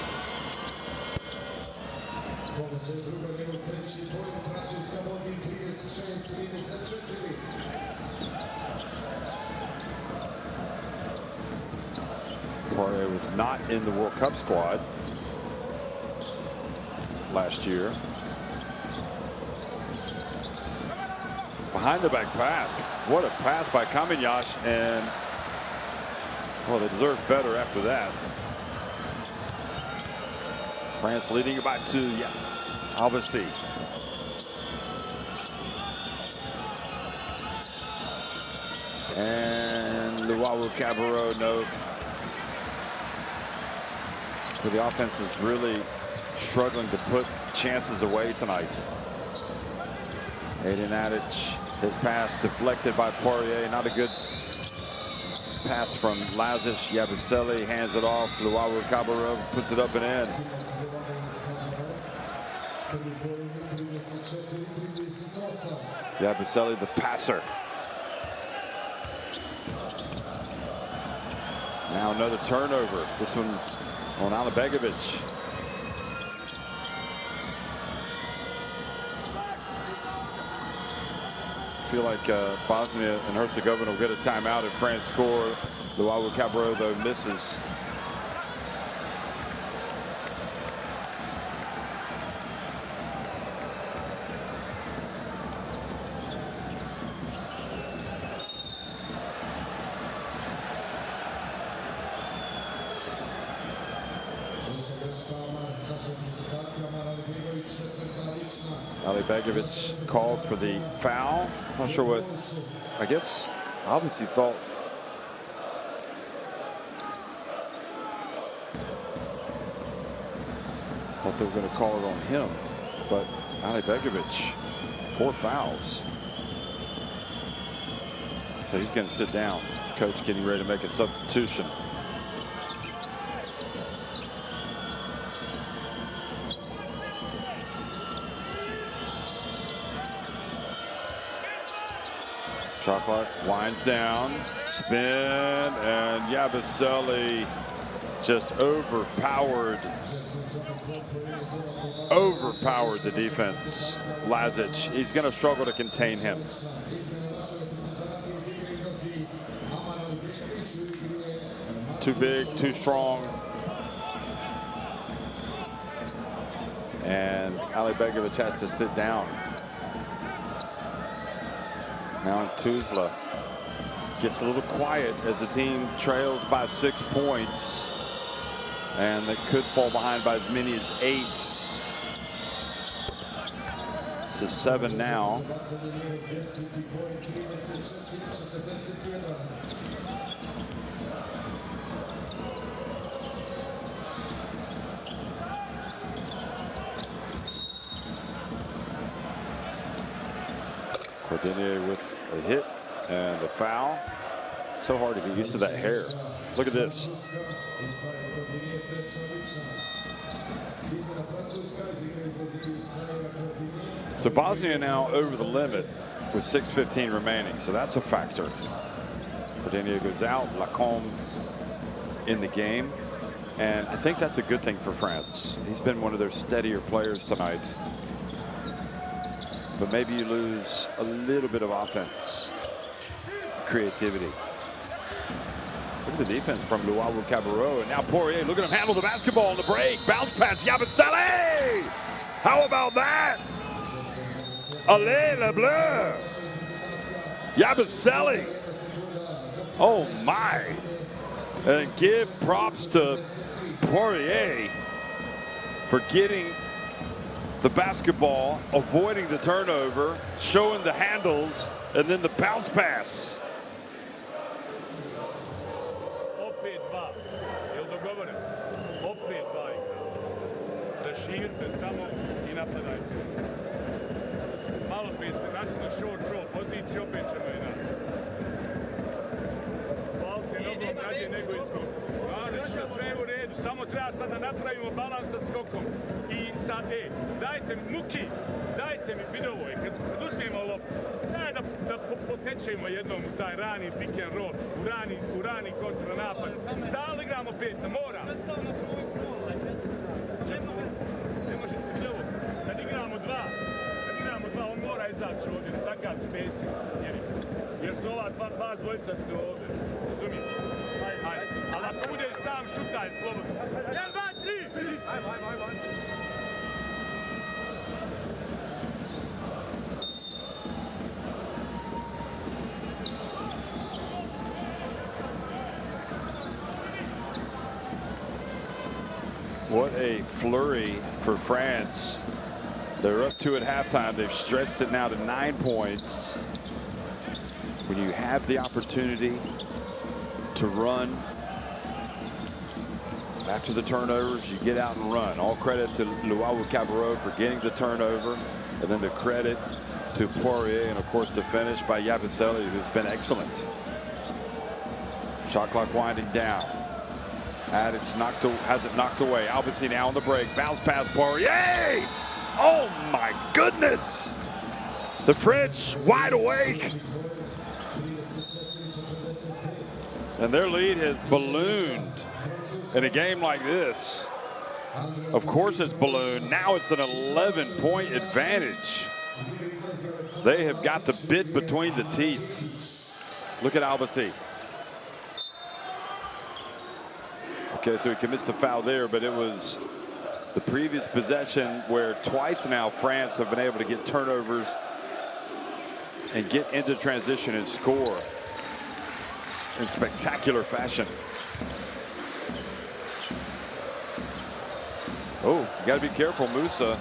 Poirier was not in the World Cup squad last year. Behind the back pass. What a pass by Kamignash, and well, they deserved better after that. France leading by 2. Yeah, Albasi. And Luau Cabarro, no. But the offense is really struggling to put chances away tonight. Aiden Adic. His pass deflected by Poirier. Not a good pass from Lazic. Yabusele hands it off. Luau Cabarro puts it up and in. Yabusele, the passer. Now another turnover. This one on Ali Begovic. I feel like Bosnia and Herzegovina will get a timeout if France score. Luau Cabarro, though, misses. Ali Begovic called for the foul. Not sure what, I guess, obviously thought they were going to call it on him, but Ali Begovic, 4 fouls. So he's going to sit down. Coach getting ready to make a substitution. Shot clock winds down, spin, and Yabusele just overpowered the defense. Lazic, he's going to struggle to contain him. Too big, too strong. And Ali Begovic has to sit down. Now Tuzla gets a little quiet as the team trails by 6 points. And they could fall behind by as many as 8. to 7 now. Cordinier with a hit and a foul. So hard to get used to that hair. Look at this. So Bosnia now over the limit with 6:15 remaining. So that's a factor. Cordinier goes out. Lacombe in the game. And I think that's a good thing for France. He's been one of their steadier players tonight. But maybe you lose a little bit of offense, creativity. Look at the defense from Luau Cabarro. And now Poirier, look at him handle the basketball on the break. Bounce pass, Yabusele! How about that? Allez, le bleu! Yabusele! Oh my! And give props to Poirier for getting the basketball, avoiding the turnover, showing the handles, and then the bounce pass. Opet dva. Jel dogovoreno? Opet dva igra. Raširite samo i napadajte. Malo prije ste našli na short roll poziciju, opet ćemo je naći. Palte nogom dalje nego izgub. Sve je u redu, samo treba sad da napravimo balans sa skokom. I sad, dajte mi, Muki, dajte mi Bidovoj, kad uzmijemo loptu, daj da potečemo jednom u taj rani pick and roll, u rani kontranapad. Stalno igramo pet, da mora. Ne može Bidovo, kad igramo dva, on mora izaći ovdje na takav spacing, jer su ova dva dvojica ste ovdje, razumiješ? Ajde, ali ako budeš sam, šutaj slobodno. 1, 2, 3! What a flurry for France. They're up 2 at halftime. They've stretched it now to 9 points. When you have the opportunity to run after the turnovers, you get out and run. All credit to Luau Cabarro for getting the turnover, and then the credit to Poirier, and of course the finish by Yabusele, who's been excellent. Shot clock winding down. Adic has it knocked away. Albacete now on the break. Bounce pass Poirier. Oh my goodness. The French wide awake. And their lead has ballooned in a game like this. Of course it's ballooned. Now it's an 11-point advantage. They have got the bit between the teeth. Look at Albacete. Okay, so he commits the foul there, but it was the previous possession where twice now France have been able to get turnovers and get into transition and score in spectacular fashion. Oh, you got to be careful, Musa.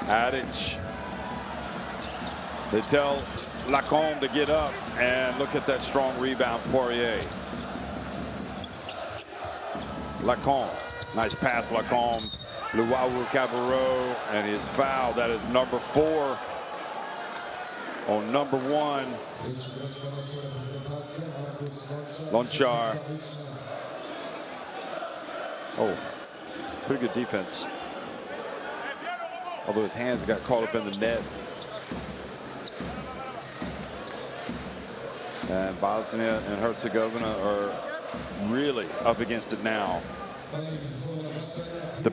Adic. They tell Lacombe to get up, and look at that strong rebound, Poirier. Lacombe, nice pass, Lacombe. Luau Cabarro, and his foul. That is number 4 on number 1. Lonchar. Oh, pretty good defense. Although his hands got caught up in the net. And Bosnia and Herzegovina are really up against it now. The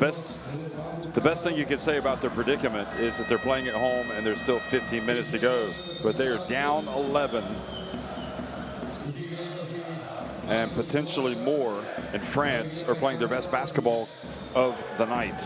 best thing you can say about their predicament is that they're playing at home and there's still 15 minutes to go, but they are down 11 and potentially more, and France are playing their best basketball of the night.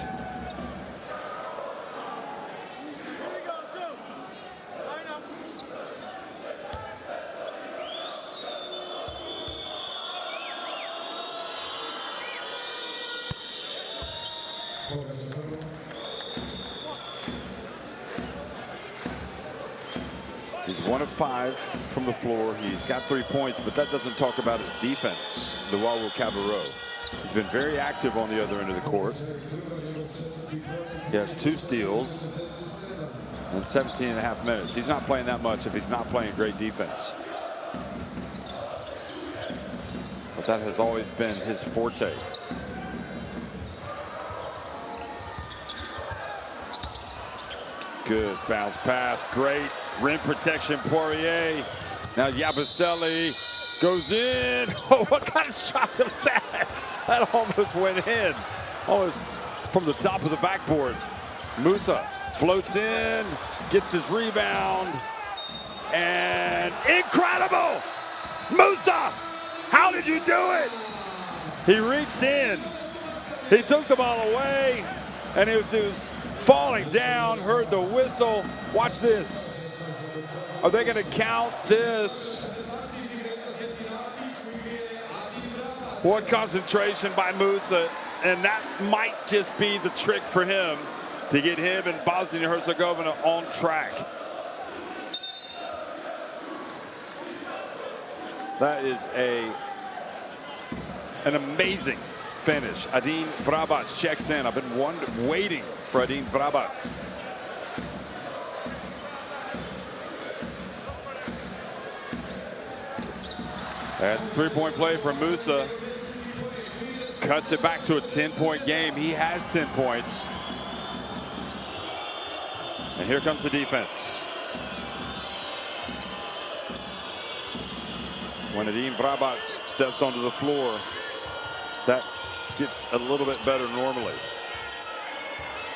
He's 1 of 5 from the floor. He's got 3 points, but that doesn't talk about his defense. Luau Cabarro. He's been very active on the other end of the court. He has 2 steals in 17.5 minutes. He's not playing that much if he's not playing great defense. But that has always been his forte. Good bounce pass, great rim protection, Poirier. Now Yabusele goes in. Oh, what kind of shot was that? That almost went in. Almost from the top of the backboard. Musa floats in, gets his rebound, and incredible! Musa, how did you do it? He reached in, he took the ball away, and it was falling down, heard the whistle. Watch this. Are they gonna count this? What concentration by Musa, and that might just be the trick for him to get him and Bosnia and Herzegovina on track. That is an amazing finish. Adin Vrabac checks in. I've been waiting for Adin Vrabac. And 3-point play from Musa. Cuts it back to a 10-point game. He has 10 points. And here comes the defense. When Adin Vrabac steps onto the floor, that gets a little bit better normally.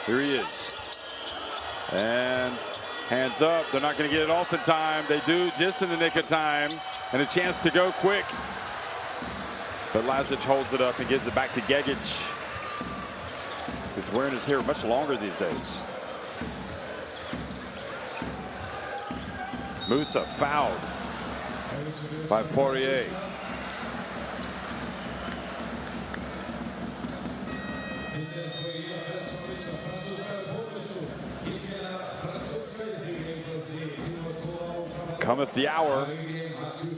Here he is. And hands up. They're not going to get it off in time. They do just in the nick of time. And a chance to go quick. But Lazic holds it up and gives it back to Gegic. He's wearing his hair much longer these days. Musa fouled by Poirier. Cometh the hour.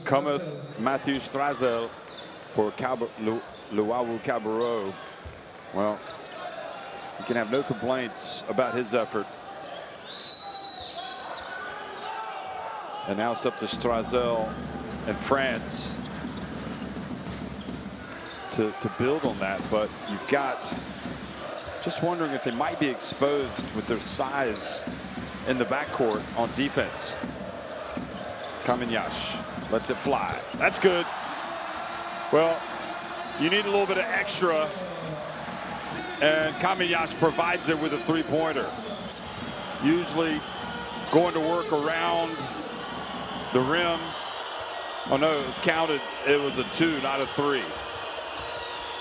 Cometh Matthew Strazel for Luau Cabarro. Well, you can have no complaints about his effort. And now it's up to Strazel and France to build on that. But you've got, just wondering if they might be exposed with their size in the backcourt on defense. Kaminyash lets it fly. That's good. Well, you need a little bit of extra, and Kaminyash provides it with a 3-pointer. Usually going to work around the rim. Oh no, it was counted. It was a 2, not a 3.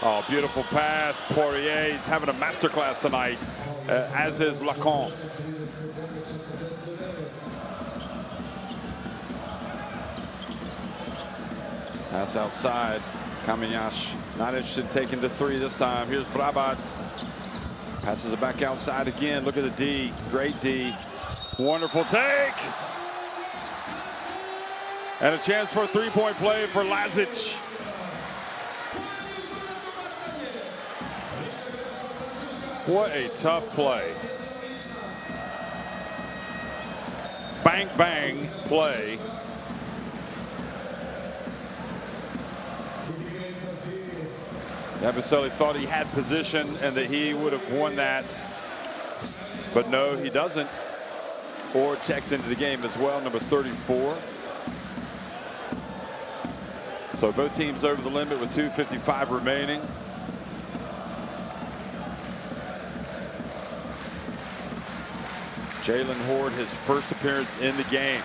Oh, beautiful pass. Poirier, he's having a masterclass tonight, as is Lacan. Pass outside. Kaminyash not interested in taking the 3 this time. Here's Vrabac. Passes it back outside again. Look at the D. Great D. Wonderful take. And a chance for a 3-point play for Lazic. What a tough play. Bang, bang play. Yabusele thought he had position and that he would have won that. But no, he doesn't. Or checks into the game as well, number 34. So both teams over the limit with 2:55 remaining. Jalen Horde, his first appearance in the game.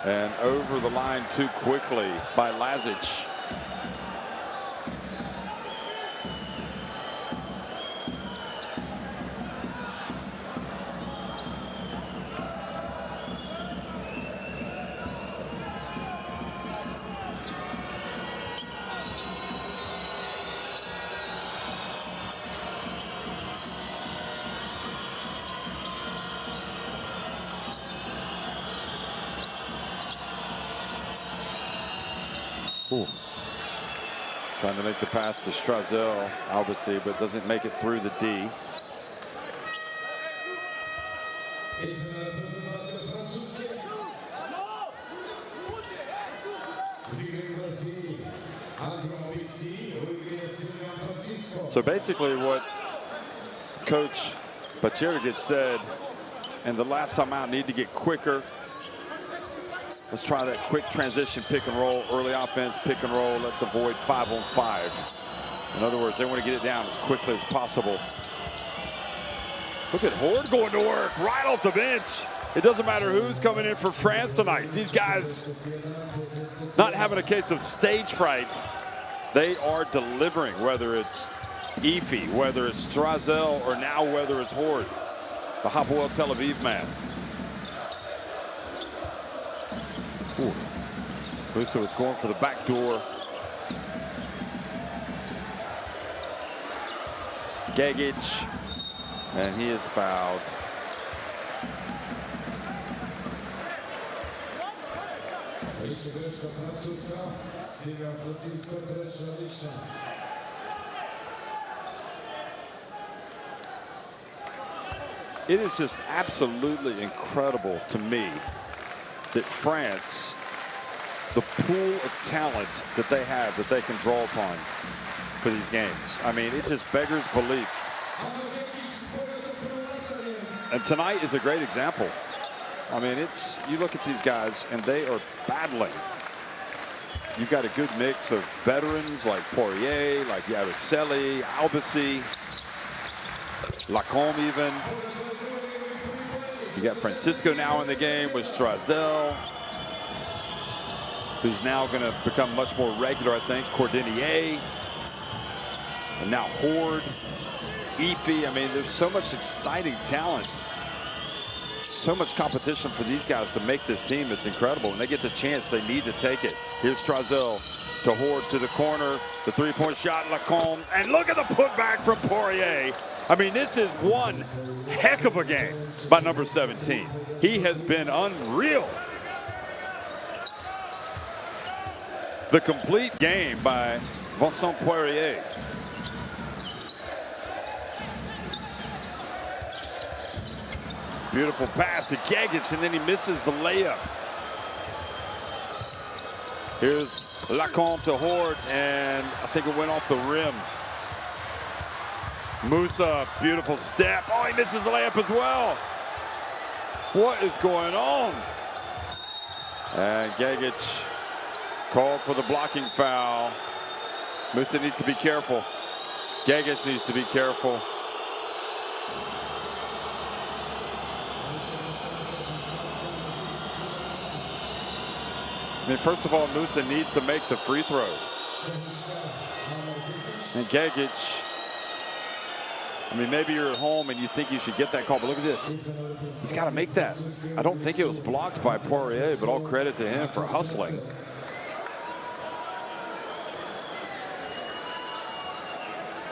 And over the line too quickly by Lazic. Ooh. Trying to make the pass to Strazel, obviously, but doesn't make it through the D. So basically what Coach Baceric said, and the last time out, need to get quicker. Let's try that quick transition pick and roll, early offense, pick and roll. Let's avoid 5-on-5. In other words, they want to get it down as quickly as possible. Look at Horde going to work right off the bench. It doesn't matter who's coming in for France tonight. These guys not having a case of stage fright. They are delivering, whether it's Efi, whether it's Strazel, or now whether it's Horde, the Hapoel Tel Aviv man. So it's going for the back door. Gagic, and he is fouled. It is just absolutely incredible to me that France, the pool of talent that they have that they can draw upon for these games. I mean, it just beggars belief. And tonight is a great example. I mean, you look at these guys and they are battling. You've got a good mix of veterans like Poirier, like Yaroseli, Albasi, Lacombe even. You got Francisco now in the game with Strazel, who's now going to become much more regular, I think. Cordinier, and now Horde, Efi. I mean, there's so much exciting talent, so much competition for these guys to make this team. It's incredible. When they get the chance, they need to take it. Here's Strazel to Horde to the corner, the three-point shot, Lacombe, and look at the putback from Poirier. I mean, this is one heck of a game by number 17. He has been unreal. The complete game by Vincent Poirier. Beautiful pass to Gagic, and then he misses the layup. Here's Lacombe to Horde, and I think it went off the rim. Musa, beautiful step. Oh, he misses the layup as well. What is going on? And Gagic called for the blocking foul. Musa needs to be careful. Gagic needs to be careful. I mean, first of all, Musa needs to make the free throw. And Gagic, I mean, maybe you're at home and you think you should get that call, but look at this. He's got to make that. I don't think it was blocked by Poirier, but all credit to him for hustling.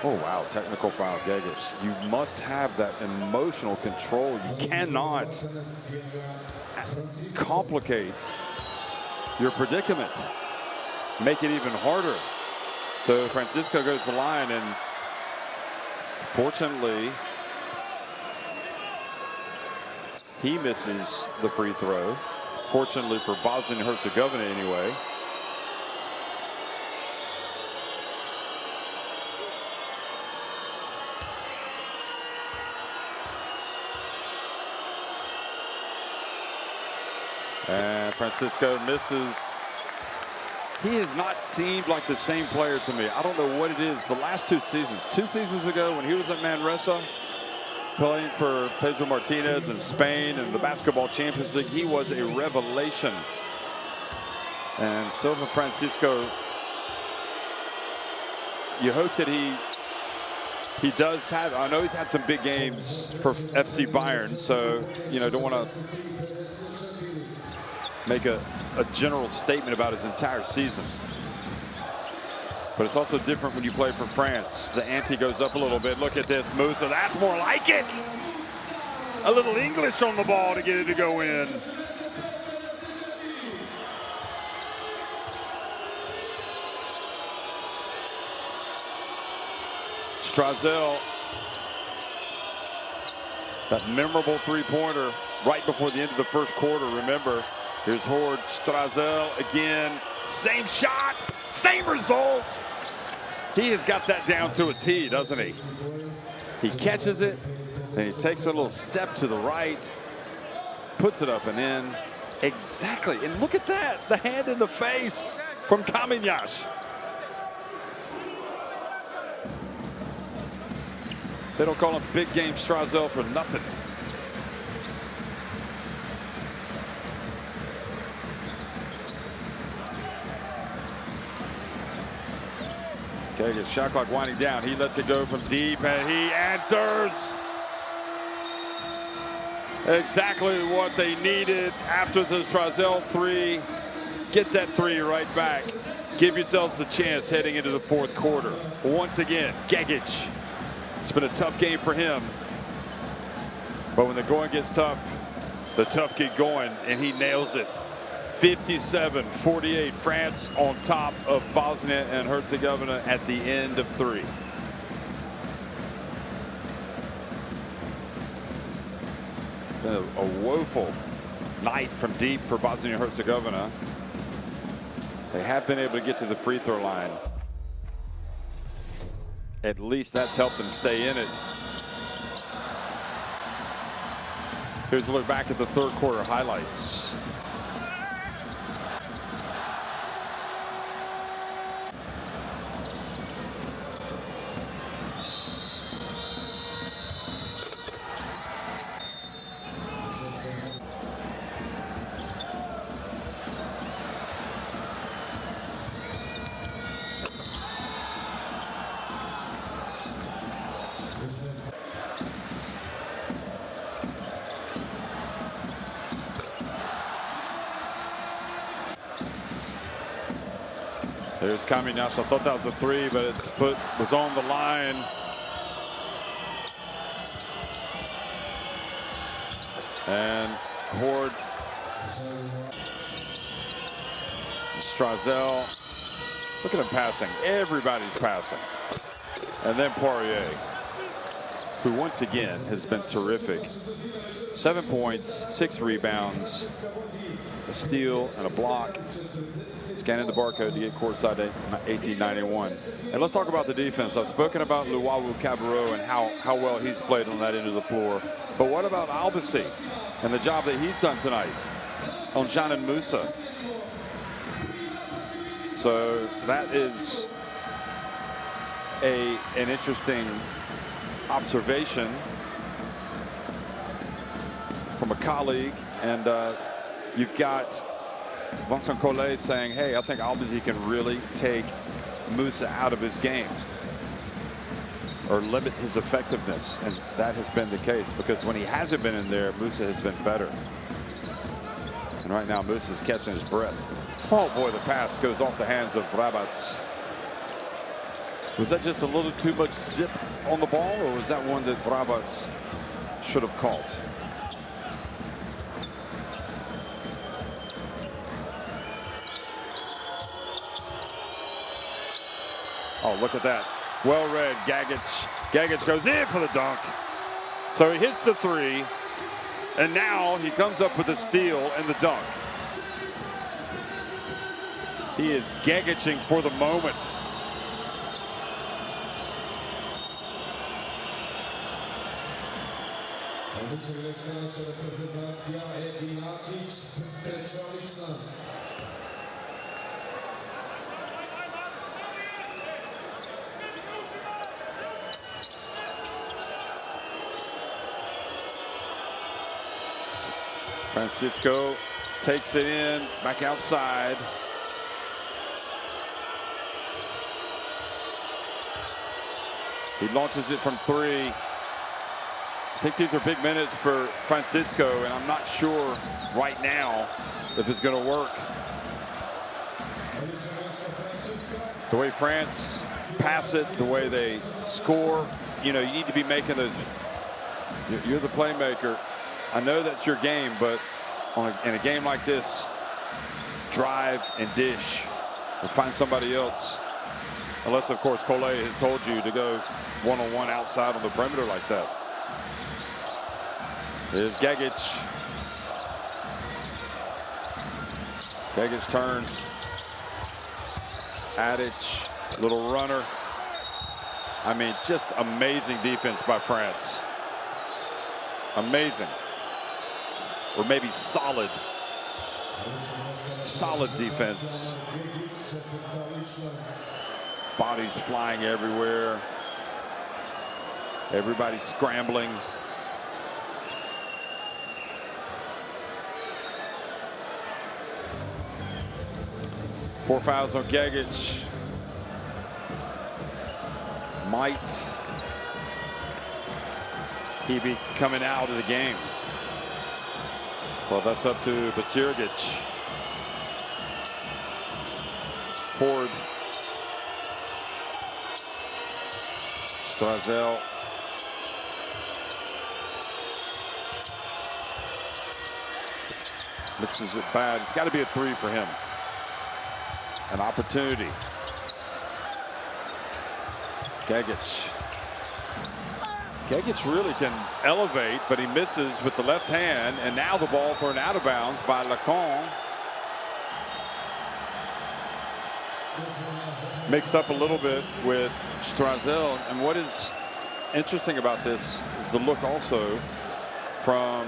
Oh, wow, technical foul, Gagic. You must have that emotional control. You cannot complicate your predicament. Make it even harder. So Francisco goes to the line, and fortunately, he misses the free throw. Fortunately for Bosnia and Herzegovina anyway. And Francisco misses. He has not seemed like the same player to me. I don't know what it is. The last 2 seasons ago when he was at Manresa, playing for Pedro Martinez in Spain and the Basketball Champions League, he was a revelation. And Silva Francisco, you hope that he does have, I know he's had some big games for FC Bayern, so, you know, don't want to make a general statement about his entire season. But it's also different when you play for France. The ante goes up a little bit. Look at this, Musa. That's more like it. A little English on the ball to get it to go in. Strazel, that memorable three-pointer right before the end of the first quarter. Remember, here's Horde. Strazel again. Same shot, same result. He has got that down to a T, doesn't he? He catches it, then he takes a little step to the right, puts it up and in. Exactly, and look at that, the hand in the face from Kamenyash. They don't call him Big Game Strazel for nothing. Okay, gets shot clock winding down. He lets it go from deep, and he answers. Exactly what they needed after the Strazel three. Get that three right back. Give yourselves a chance heading into the fourth quarter. Once again, Gagic. It's been a tough game for him. But when the going gets tough, the tough get going, and he nails it. 57-48, France on top of Bosnia and Herzegovina at the end of three. A woeful night from deep for Bosnia and Herzegovina. They have been able to get to the free throw line. At least that's helped them stay in it. Here's a look back at the third quarter highlights. There's Kamenyash. I thought that was a three, but his foot was on the line. And Horde. Strazel. Look at him passing. Everybody's passing. And then Poirier, who once again has been terrific. 7 points, 6 rebounds, a steal, and a block. Scanning the barcode to get courtside at 1891. And let's talk about the defense. I've spoken about Luwawu Cabarro and how well he's played on that end of the floor. But what about Albasi and the job that he's done tonight on Janan Musa? So that is an interesting observation from a colleague. And you've got Vincent Collet saying, hey, I think Albasi can really take Musa out of his game or limit his effectiveness. And that has been the case because when he hasn't been in there, Musa has been better. And right now, Musa's catching his breath. Oh, boy, the pass goes off the hands of Rabats. Was that just a little too much zip on the ball, or was that one that Rabats should have caught? Oh, look at that. Well read, Gagic. Gagic goes in for the dunk. So he hits the three, and now he comes up with a steal and the dunk. He is Gagicing for the moment. Francisco takes it in, back outside. He launches it from three. I think these are big minutes for Francisco, and I'm not sure right now if it's going to work. The way France pass it, the way they score, you know, you need to be making those. You're the playmaker. I know that's your game, but in a game like this, drive and dish and find somebody else. Unless, of course, Cole has told you to go one-on-one outside on the perimeter like that. There's Gagic. Gagic turns. Adic, little runner. I mean, just amazing defense by France. Amazing. Or maybe solid. Solid defense. Bodies flying everywhere. Everybody scrambling. Four fouls on Gagic. Might he be coming out of the game? Well, that's up to Butjurgic. Horde. Strazel. Misses it bad. It's got to be a three for him. An opportunity. Gagic. Gagic really can elevate, but he misses with the left hand, and now the ball for an out of bounds by Lacombe. Mixed up a little bit with Strazel, and what is interesting about this is the look also from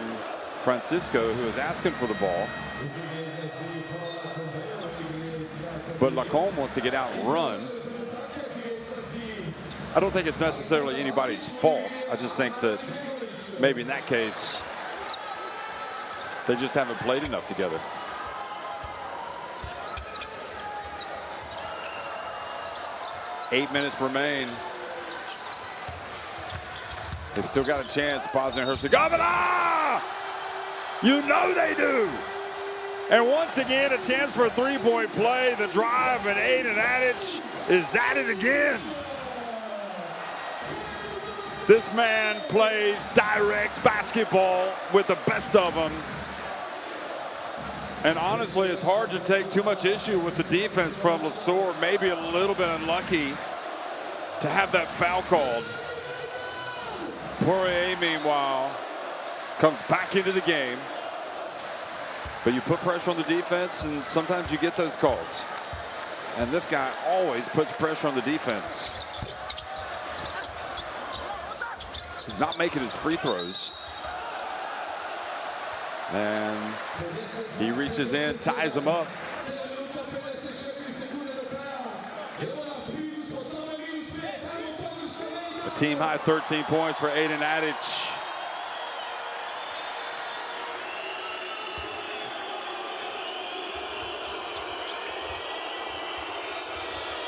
Francisco, who is asking for the ball. But Lacombe wants to get out and run. I don't think it's necessarily anybody's fault. I just think that maybe in that case, they just haven't played enough together. Eight minutes remain. They've still got a chance, Bosnia and Herzegovina! You know they do! And once again, a chance for a three-point play. The drive, and Aiden Adic is at it again. This man plays direct basketball with the best of them. And honestly, it's hard to take too much issue with the defense from Lesueur. Maybe a little bit unlucky to have that foul called. Poirier, meanwhile, comes back into the game. But you put pressure on the defense, and sometimes you get those calls. And this guy always puts pressure on the defense. He's not making his free throws. And he reaches in, ties him up. A team high 13 points for Aiden Adic.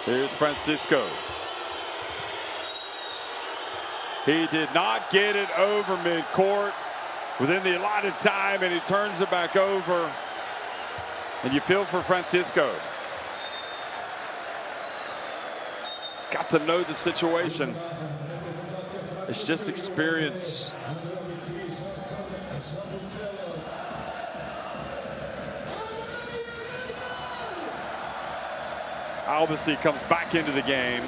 Here's Francisco. He did not get it over midcourt within the allotted time, and he turns it back over. And you feel for Francisco. He's got to know the situation. It's just experience. Albasi comes back into the game.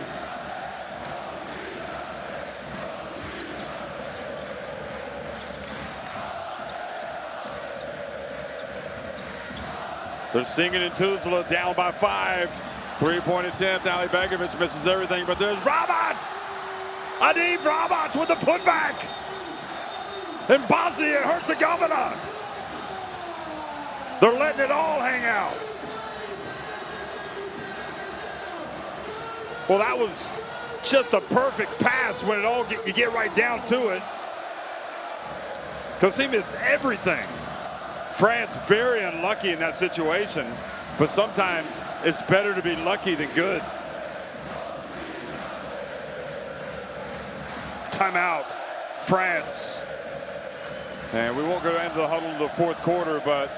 They're singing in Tuzla, down by 5. Three-point attempt. Ali Begovic misses everything, but there's Roberts! Adib Roberts with the putback! In Bosnia and Herzegovina! They're letting it all hang out. Well, that was just a perfect pass when you get right down to it. Because he missed everything. France very unlucky in that situation, but sometimes it's better to be lucky than good. Timeout, France. And we won't go into the huddle in the fourth quarter, but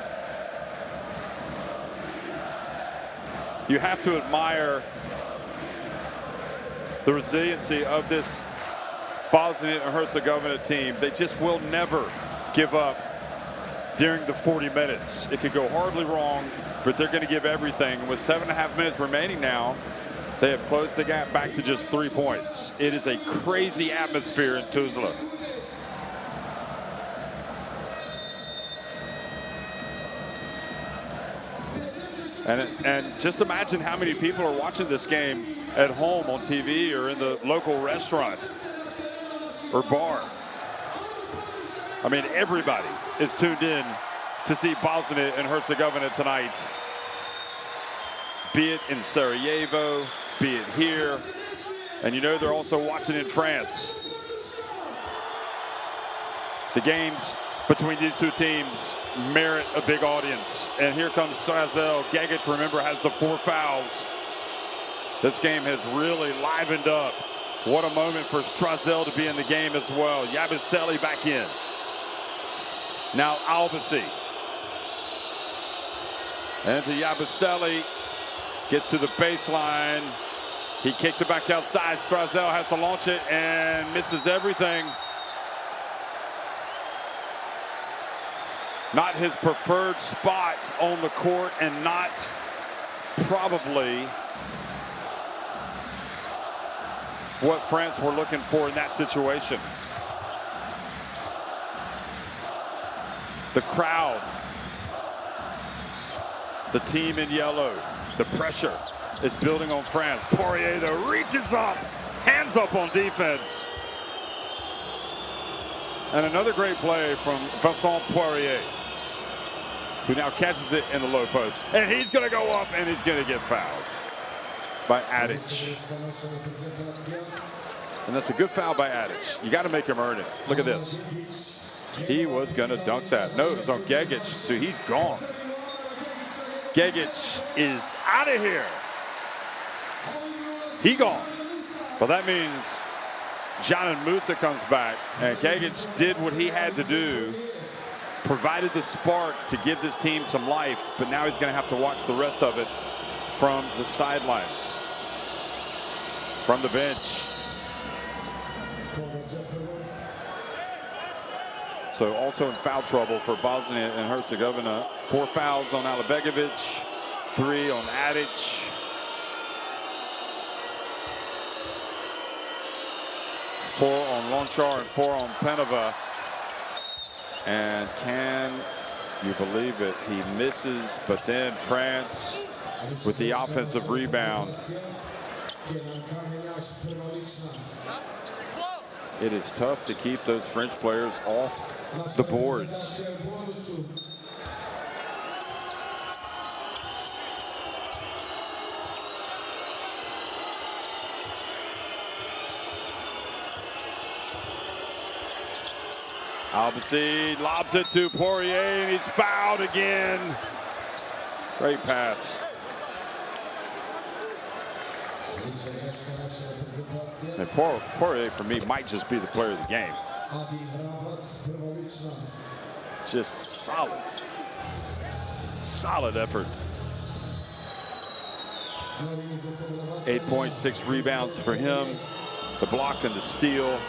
you have to admire the resiliency of this Bosnia and Herzegovina team. They just will never give up during the 40 minutes. It could go horribly wrong, but they're going to give everything. With 7.5 minutes remaining now, They have closed the gap back to just 3 points. It is a crazy atmosphere in Tuzla. And just imagine how many people are watching this game at home on TV or in the local restaurant or bar. I mean, everybody is tuned in to see Bosnia and Herzegovina tonight. Be it in Sarajevo, be it here. And you know they're also watching in France. The games between these two teams merit a big audience. And here comes Strazel. Gegic, remember, has the 4 fouls. This game has really livened up. What a moment for Strazel to be in the game as well. Yabusele back in. Now Albasi. And to Yabusele. Gets to the baseline. He kicks it back outside. Strazel has to launch it and misses everything. Not his preferred spot on the court and not probably what France were looking for in that situation. The crowd, the team in yellow, the pressure is building on France. Poirier though reaches up, hands up on defense. And another great play from Vincent Poirier, who now catches it in the low post. And he's going to go up and he's going to get fouled by Adic. And that's a good foul by Adic. You got to make him earn it. Look at this. He was going to dunk that. No, it was on Gegic, so he's gone. Gegic is out of here. He gone. Well, that means John and Musa comes back, and Gegic did what he had to do, provided the spark to give this team some life, but now he's going to have to watch the rest of it from the sidelines, from the bench. So also in foul trouble for Bosnia and Herzegovina. 4 fouls on Alibegovic, 3 on Adic. Four on Lonchar and 4 on Penova. And can you believe it? He misses, but then France with the offensive rebound. It is tough to keep those French players off the boards. Albasi lobs it to Poirier, and he's fouled again. Great pass. And Poirier, for me, might just be the player of the game. Just solid. Solid effort. 8.6 rebounds for him. The block and the steal.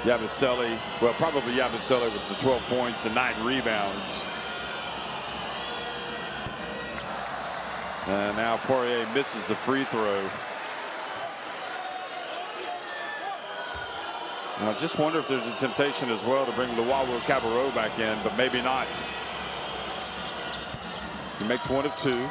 Yabusele, well, probably Yabusele with the 12 points and 9 rebounds. And now Poirier misses the free throw. And I just wonder if there's a temptation as well to bring Luau Cabarrot back in, but maybe not. He makes 1 of 2.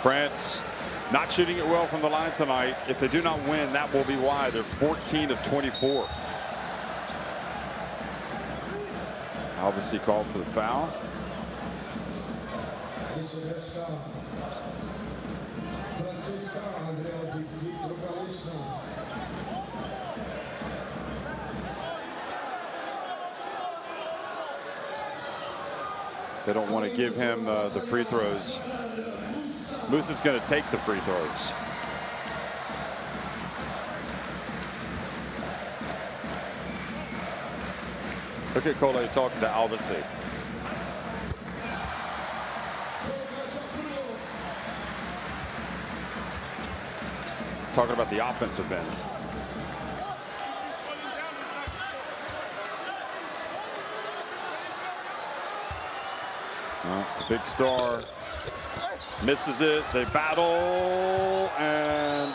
France not shooting it well from the line tonight. If they do not win, that will be why. They're 14 of 24. Obviously called for the foul. They don't want to give him the free throws. Musa's going to take the free throws. Look at Cole talking to Albasi. Talking about the offensive end. Big star misses it. They battle, and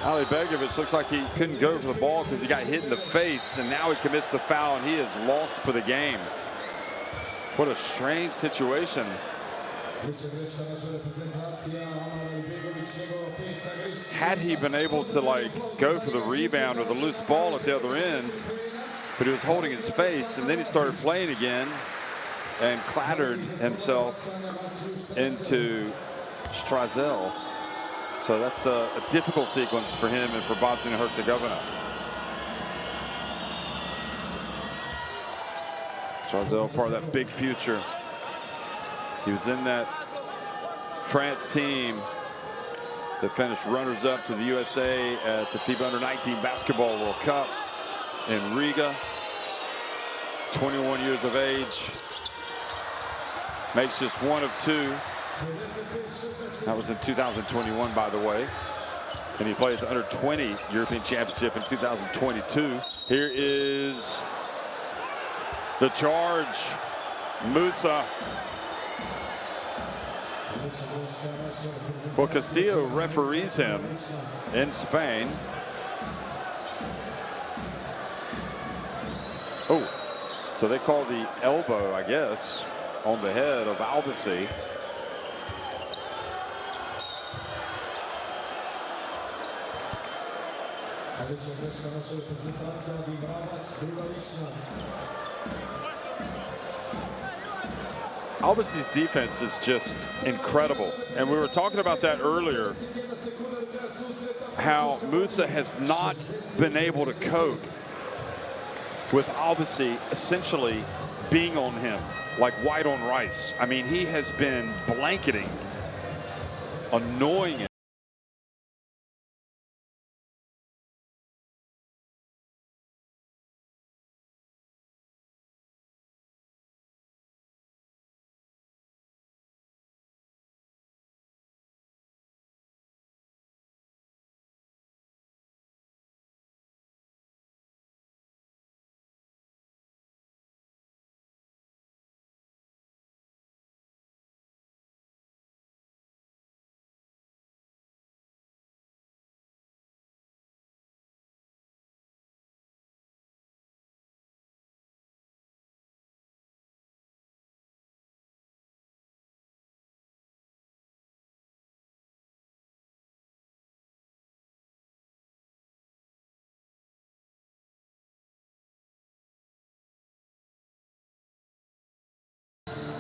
Ali Begovic looks like he couldn't go for the ball because he got hit in the face, and now he commits the foul, and he is lost for the game. What a strange situation. Had he been able to like go for the rebound or the loose ball at the other end, but he was holding his face, and then he started playing again and clattered himself into Strazel. So that's a difficult sequence for him and for Bosnia and Herzegovina. Strazel, part of that big future. He was in that France team that finished runners-up to the USA at the FIBA Under-19 Basketball World Cup in Riga. 21 years of age. Makes just one of two. That was in 2021, by the way. And he played at the Under-20 European Championship in 2022. Here is the charge. Musa. Well, Castillo referees him in Spain. Oh, so they call the elbow, I guess, on the head of Albasi. Albasi's defense is just incredible. And we were talking about that earlier, how Musa has not been able to cope with Albasi essentially being on him like white on rice. I mean, he has been blanketing, annoying him.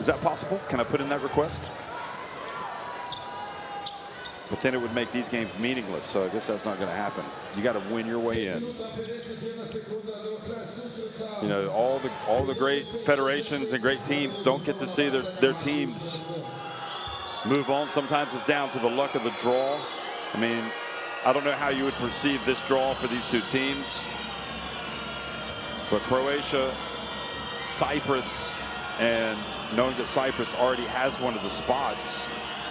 Is that possible? Can I put in that request? But then it would make these games meaningless, so I guess that's not going to happen. You got to win your way in. You know, all the great federations and great teams don't get to see their teams move on. Sometimes it's down to the luck of the draw. I mean, I don't know how you would perceive this draw for these two teams. But Croatia, Cyprus, and knowing that Cyprus already has one of the spots,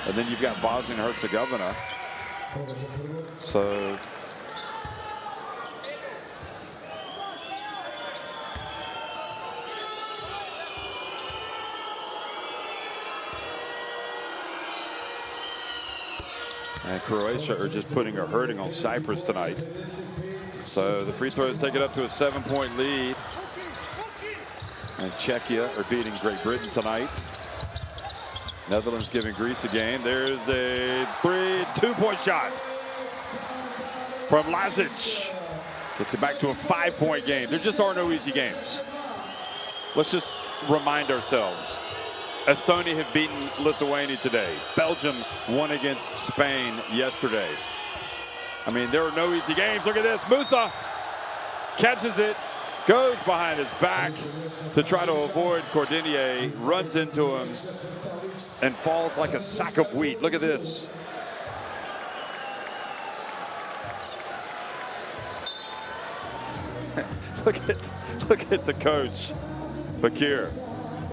and then you've got Bosnia and Herzegovina. So and Croatia are just putting a hurting on Cyprus tonight. So the free throws take it up to a 7-point lead. And Czechia are beating Great Britain tonight. Netherlands giving Greece a game. There's a two-point shot from Lazic. Gets it back to a 5-point game. There just are no easy games. Let's just remind ourselves. Estonia have beaten Lithuania today. Belgium won against Spain yesterday. I mean, there are no easy games. Look at this. Musa catches it. Goes behind his back to try to avoid Cordinier, runs into him, and falls like a sack of wheat. Look at this. look at the coach, Bakir,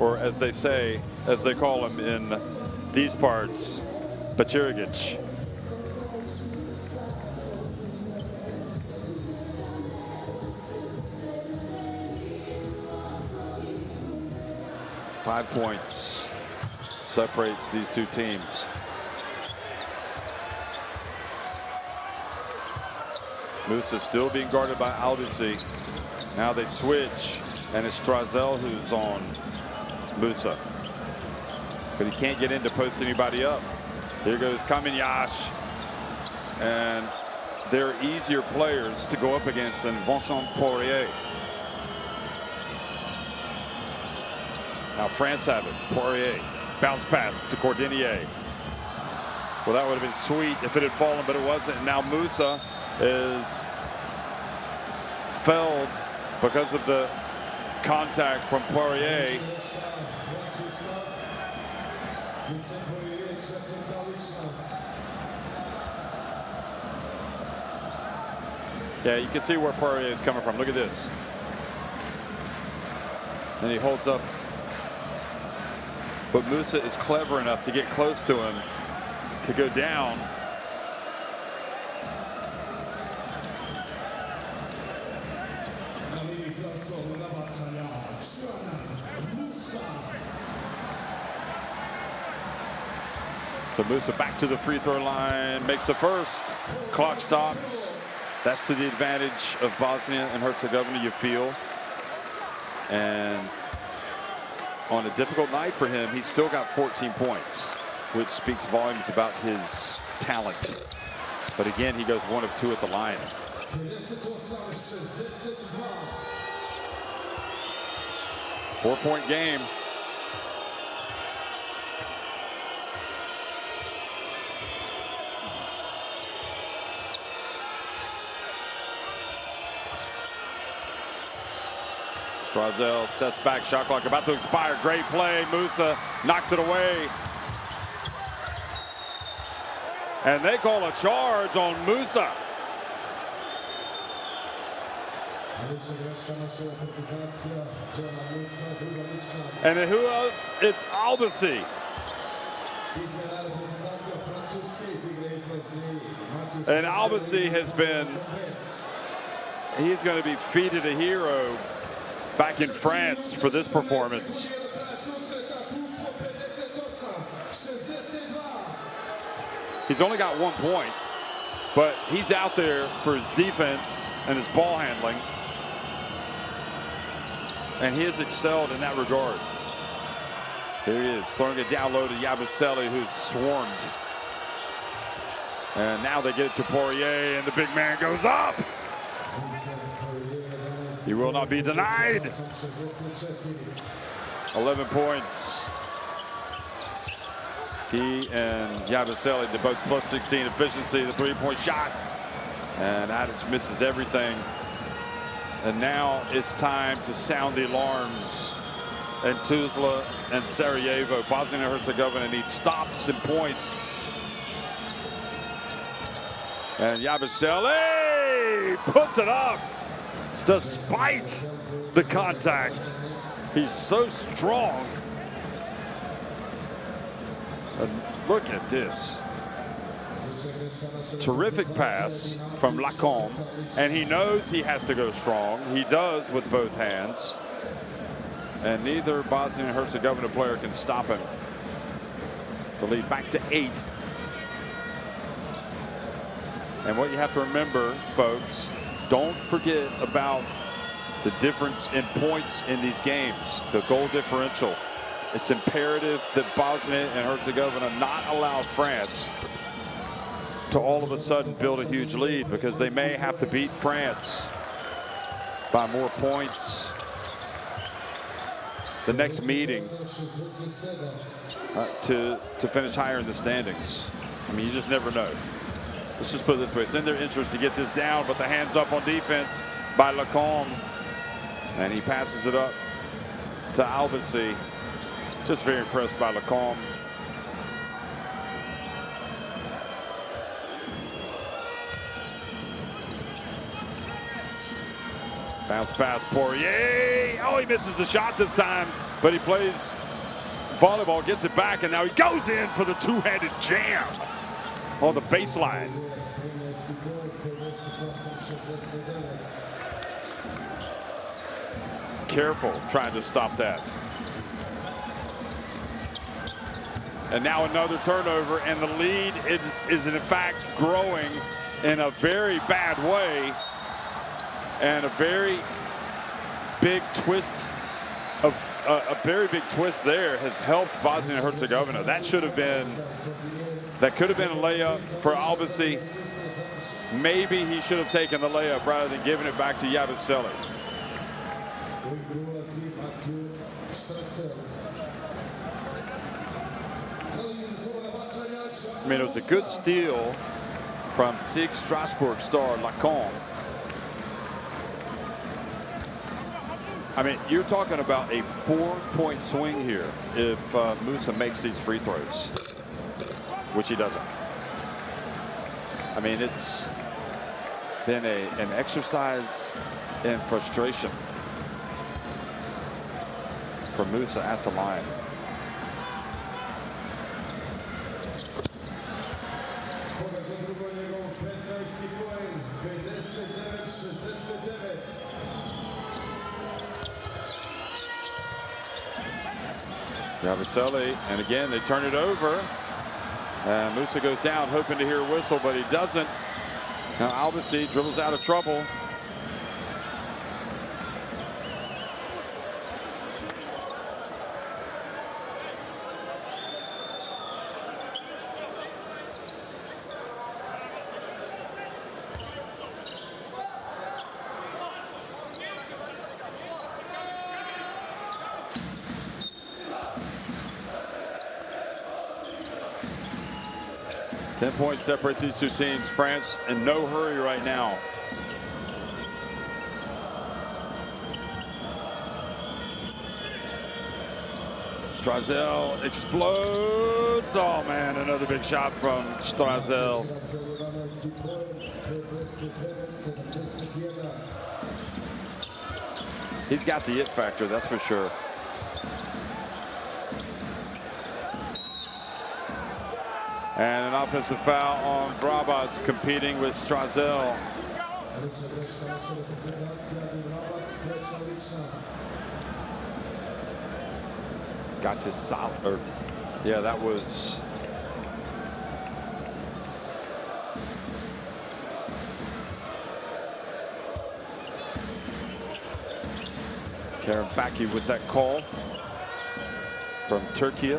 or as they say, as they call him in these parts, Bachirigic. Five points. separates these two teams. Musa still being guarded by Albisi. Now they switch, and it's Strazel who's on Musa. But he can't get in to post anybody up. Here goes Kaminyash. And they're easier players to go up against than Vincent Poirier. Now France have it. Poirier. Bounce pass to Cordinier. Well, that would have been sweet if it had fallen, but it wasn't. And now Musa is felled because of the contact from Poirier. Yeah, you can see where Poirier is coming from. Look at this. And he holds up. But Musa is clever enough to get close to him to go down. So Musa back to the free throw line, makes the first. Clock stops. That's to the advantage of Bosnia and Herzegovina, you feel. And on a difficult night for him, he's still got 14 points, which speaks volumes about his talent. But again, he goes 1 of 2 at the line. Four-point game. Strazel steps back, shot clock about to expire. Great play. Musa knocks it away. And they call a charge on Musa. And then who else? It's Albisi. And Albisi has been, he's going to be feted a hero back in France for this performance. He's only got 1 point, but he's out there for his defense and his ball handling. And he has excelled in that regard. Here he is, throwing it down low to Yabusele, who's swarmed. And now they get it to Poirier, and the big man goes up. He will not be denied. 11 points. He and Yabusele, they're both plus 16 efficiency, the three-point shot. And Adic misses everything. And now it's time to sound the alarms. And Tuzla and Sarajevo, Bosnia and Herzegovina need stops and points. And Yabusele puts it up. Despite the contact, he's so strong. And look at this. Terrific pass from Lacombe, and he knows he has to go strong. He does with both hands. And neither Bosnia and Herzegovina player can stop him. The lead back to 8. And what you have to remember, folks, don't forget about the difference in points in these games, the goal differential. It's imperative that Bosnia and Herzegovina not allow France to all of a sudden build a huge lead, because they may have to beat France by more points the next meeting to finish higher in the standings. I mean, you just never know. Let's just put it this way. It's in their interest to get this down, but the hands up on defense by Lacombe. And he passes it up to Albisi. Just very impressed by Lacombe. Bounce pass, Poirier. Oh, he misses the shot this time, but he plays volleyball, gets it back, and now he goes in for the two-handed jam on the baseline. Careful trying to stop that. And now another turnover, and the lead is in fact growing in a very bad way. And a very big twist a very big twist there has helped Bosnia and Herzegovina. That could have been a layup for Albasi. Maybe he should have taken the layup rather than giving it back to Yabusele. I mean, it was a good steal from SIG Strasbourg star Lacan. I mean, you're talking about a 4-point swing here if Musa makes these free throws, which he doesn't. I mean, it's been an exercise in frustration for Musa at the line. Yabusele, and again they turn it over. And Musa goes down hoping to hear a whistle, but he doesn't. Now Albasi dribbles out of trouble. Points separate these two teams. France in no hurry right now. Strazel explodes. Oh man, another big shot from Strazel. He's got the it factor, that's for sure. And an offensive foul on Brabants competing with Strazel. Got to solid, or yeah, that was. Karabaki with that call from Turkey.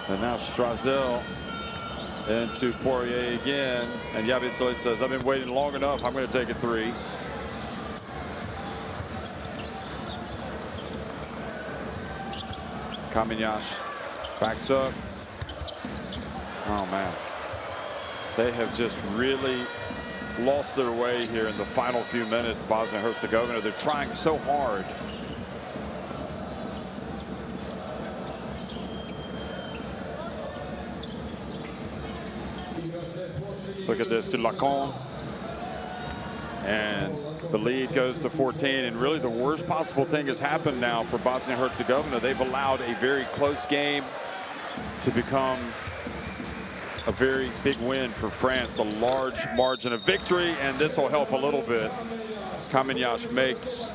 And now Strazel into Poirier again. And Yabusele says, I've been waiting long enough. I'm going to take a three. Kaminyash backs up. Oh, man. They have just really lost their way here in the final few minutes, Bosnia and Herzegovina. They're trying so hard. Look at this to Lacan. And the lead goes to 14. And really the worst possible thing has happened now for Bosnia and Herzegovina. They've allowed a very close game to become a very big win for France, a large margin of victory, and this will help a little bit. Kaminyash makes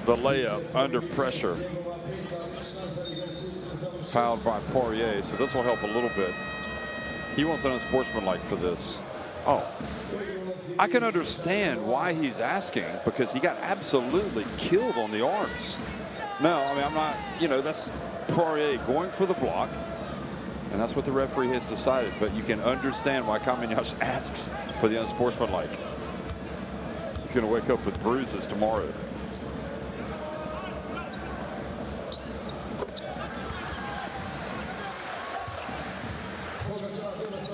the layup under pressure. Fouled by Poirier, so this will help a little bit. He wants an unsportsmanlike for this. Oh, I can understand why he's asking, because he got absolutely killed on the arms. No, I mean, I'm not, you know, that's Poirier going for the block, and that's what the referee has decided. But you can understand why Kaminyash asks for the unsportsmanlike. He's going to wake up with bruises tomorrow.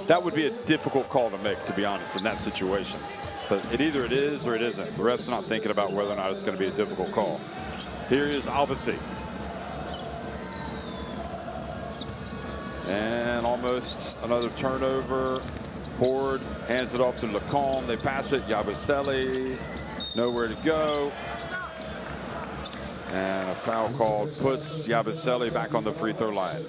That would be a difficult call to make, to be honest, in that situation. But either it is or it isn't. The ref's not thinking about whether or not it's going to be a difficult call. Here is Albasi. And almost another turnover. Horde hands it off to Lacan. They pass it. Yabusele, nowhere to go. And a foul called puts Yabusele back on the free throw line.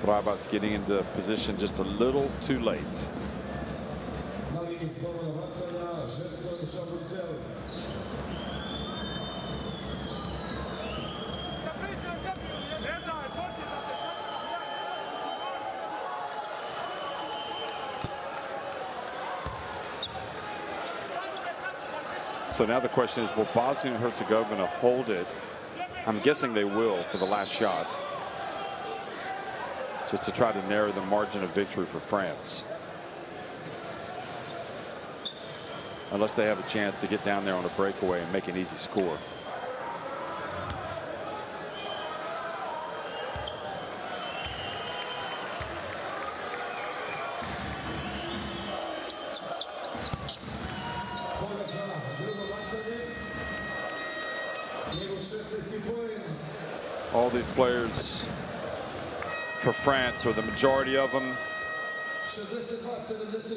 Brabant's getting into position just a little too late. So now the question is, will Bosnia and Herzegovina hold it? I'm guessing they will for the last shot, just to try to narrow the margin of victory for France. Unless they have a chance to get down there on a breakaway and make an easy score. All these players for France, or the majority of them,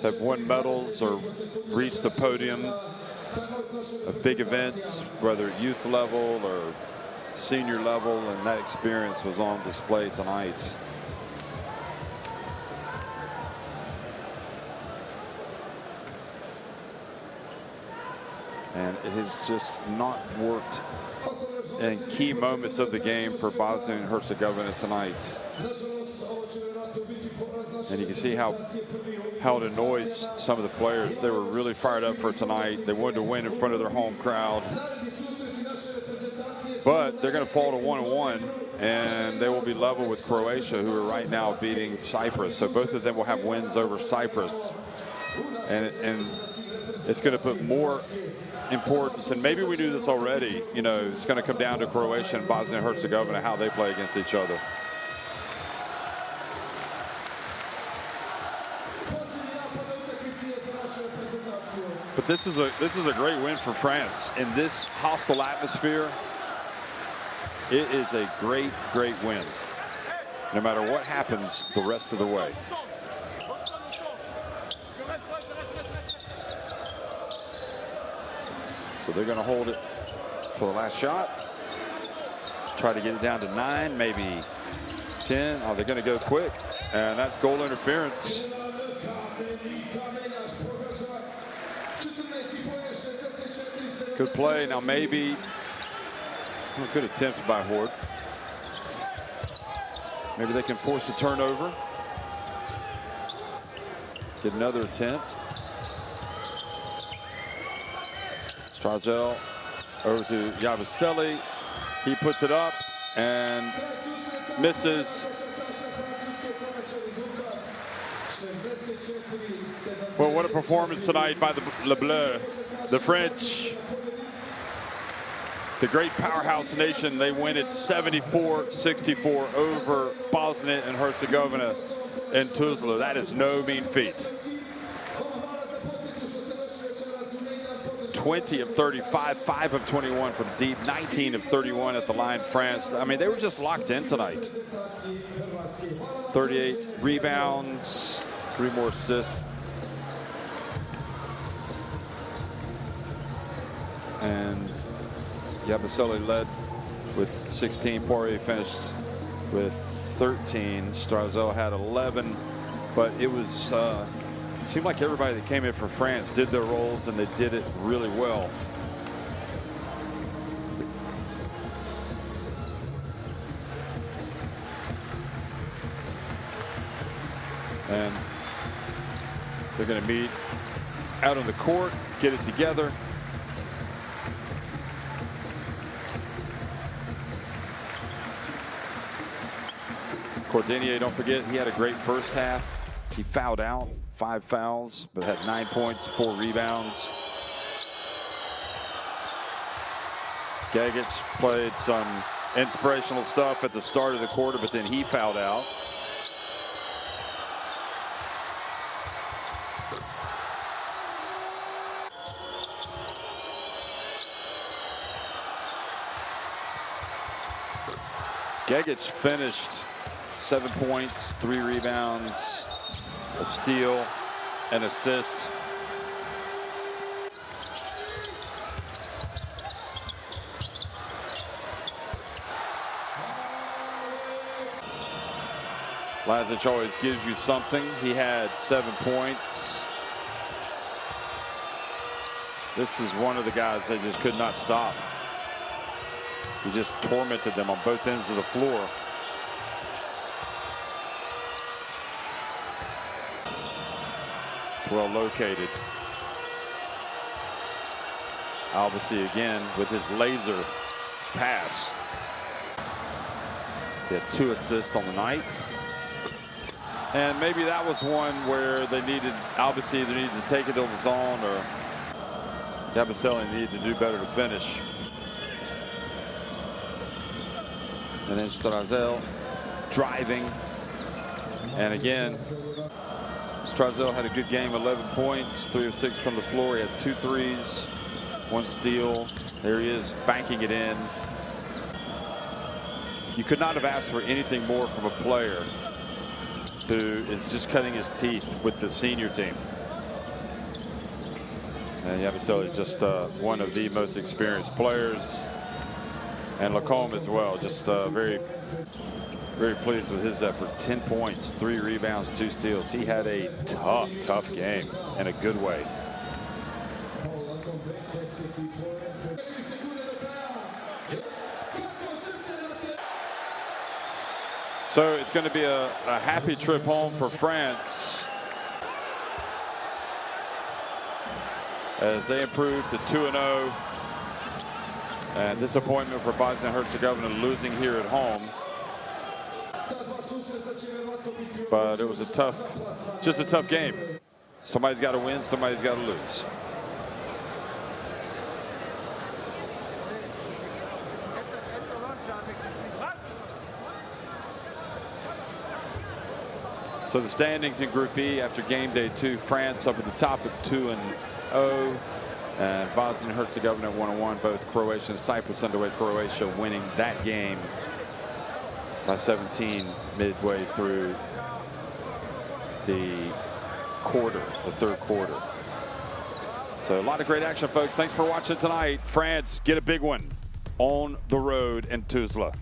have won medals or reached the podium of big events, whether at youth level or senior level, and that experience was on display tonight. And it has just not worked in key moments of the game for Bosnia and Herzegovina tonight. And you can see how it annoys some of the players. They were really fired up for tonight. They wanted to win in front of their home crowd. But they're going to fall to 1-1, and they will be level with Croatia, who are right now beating Cyprus. So both of them will have wins over Cyprus. And it's going to put more importance, and maybe we knew this already, you know, it's going to come down to Croatia and Bosnia and Herzegovina, how they play against each other. But this is a great win for France in this hostile atmosphere. It is a great win, no matter what happens the rest of the way. So they're going to hold it for the last shot. Try to get it down to 9, maybe 10. Oh, they're going to go quick. And that's goal interference. Good play. Now maybe a good attempt by Horde. Maybe they can force a turnover. Get another attempt. Strazel over to Yabusele. He puts it up and misses. Well, what a performance tonight by the Le Bleu. The French, the great powerhouse nation, they win it 74-64 over Bosnia and Herzegovina in Tuzla. That is no mean feat. 20 of 35, 5 of 21 from deep, 19 of 31 at the line, France. I mean, they were just locked in tonight. 38 rebounds, 3 more assists. And Yabusele led with 16. Poirier finished with 13. Strazel had 11, but it was it seemed like everybody that came in for France did their roles, and they did it really well. And they're going to meet out on the court, get it together. Cordinier, don't forget, he had a great first half. He fouled out, 5 fouls, but had 9 points, 4 rebounds. Gagich played some inspirational stuff at the start of the quarter, but then he fouled out. Gagich finished 7 points, 3 rebounds, a steal, an assist. Lazic always gives you something. He had 7 points. This is one of the guys that just could not stop. He just tormented them on both ends of the floor. It's well located. Obviously, again, with his laser pass. He had 2 assists on the night. And maybe that was one where they needed, obviously, either needed to take it to the zone or Yabusele needed to do better to finish. And then Strazel driving. And again, Strazel had a good game, 11 points, 3 of 6 from the floor. He had 2 threes, 1 steal. There he is, banking it in. You could not have asked for anything more from a player who is just cutting his teeth with the senior team. And Yabusele just one of the most experienced players. And Lacombe as well, just very pleased with his effort. 10 points, 3 rebounds, 2 steals. He had a tough game in a good way. So it's going to be a happy trip home for France as they improve to 2-0. And disappointment for Bosnia and Herzegovina losing here at home. But it was just a tough game. Somebody's got to win, somebody's got to lose. So the standings in Group E after game day 2, France up at the top at 2-0. And Bosnia and Herzegovina 1-1. Both Croatia and Cyprus underway. Croatia winning that game by 17 midway through the third quarter. So a lot of great action, folks. Thanks for watching tonight. France get a big one on the road in Tuzla.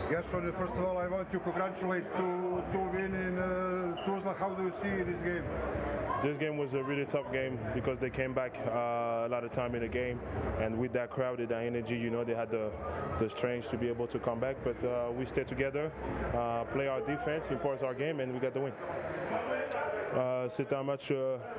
Yes, so first of all, I want to congratulate to win in Tuzla. How do you see this game? This game was a really tough game because they came back a lot of time in the game, and with that crowd and that energy, you know, they had the strength to be able to come back. But we stayed together, play our defense, impose our game, and we got the win. C'était un match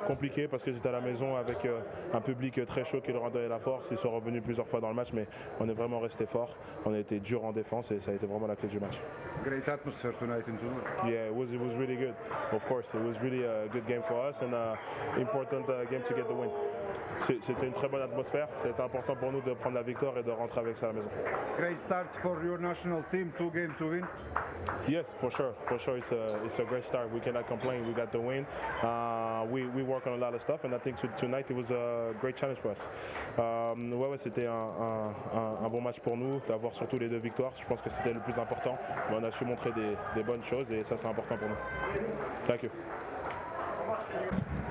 compliqué parce que c'était à la maison avec un public très chaud qui leur en donnait la force. Ils sont revenus plusieurs fois dans le match, mais on est vraiment resté fort. On a été dur en défense et ça a été vraiment la clé du match. Great atmosphere tonight in Tuzla. Yeah, it was really good. Of course, it was really a good game for us and an important game to get the win. C'était une très bonne atmosphère. C'était important pour nous de prendre la victoire et de rentrer avec ça à la maison. Great start for your national team. 2 games to win. Yes, for sure. For sure, it's a great start. We cannot complain. We got the win. We work on a lot of stuff, and I think tonight it was a great challenge for us. Ouais, c'était un bon match pour nous, d'avoir surtout les 2 victoires. Je pense que c'était le plus important. Mais on a su montrer des bonnes choses et ça, c'est important pour nous. Thank you.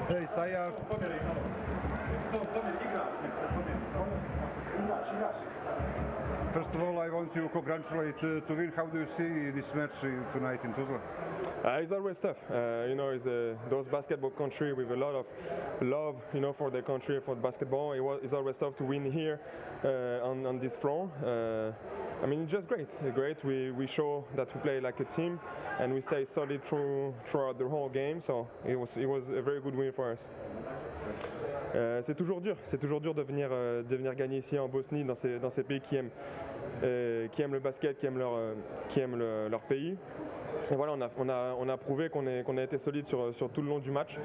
Hey, Saya. First of all, I want to congratulate to win. How do you see this match tonight in Tuzla? It's always tough. You know, it's those basketball country with a lot of love, you know, for the country, for the basketball. It's always tough to win here on this front. I mean, it's just great. We show that we play like a team and we stay solid throughout the whole game. So it was a very good win for us. C'est toujours dur de venir gagner ici en Bosnie, dans ces pays qui aiment le basket, qui aiment leur pays. Et voilà, on a prouvé qu'on a été solide sur tout le long du match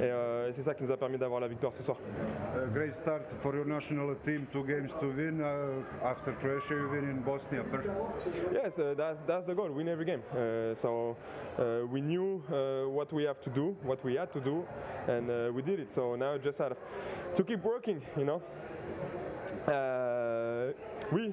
et c'est ça qui nous a permis d'avoir la victoire ce soir. Great start for your national team, 2 games to win. After Croatia, you win in Bosnia. Yes, that's the goal. Win every game. So we knew what we had to do, and we did it. So now just have to keep working, you know. Oui,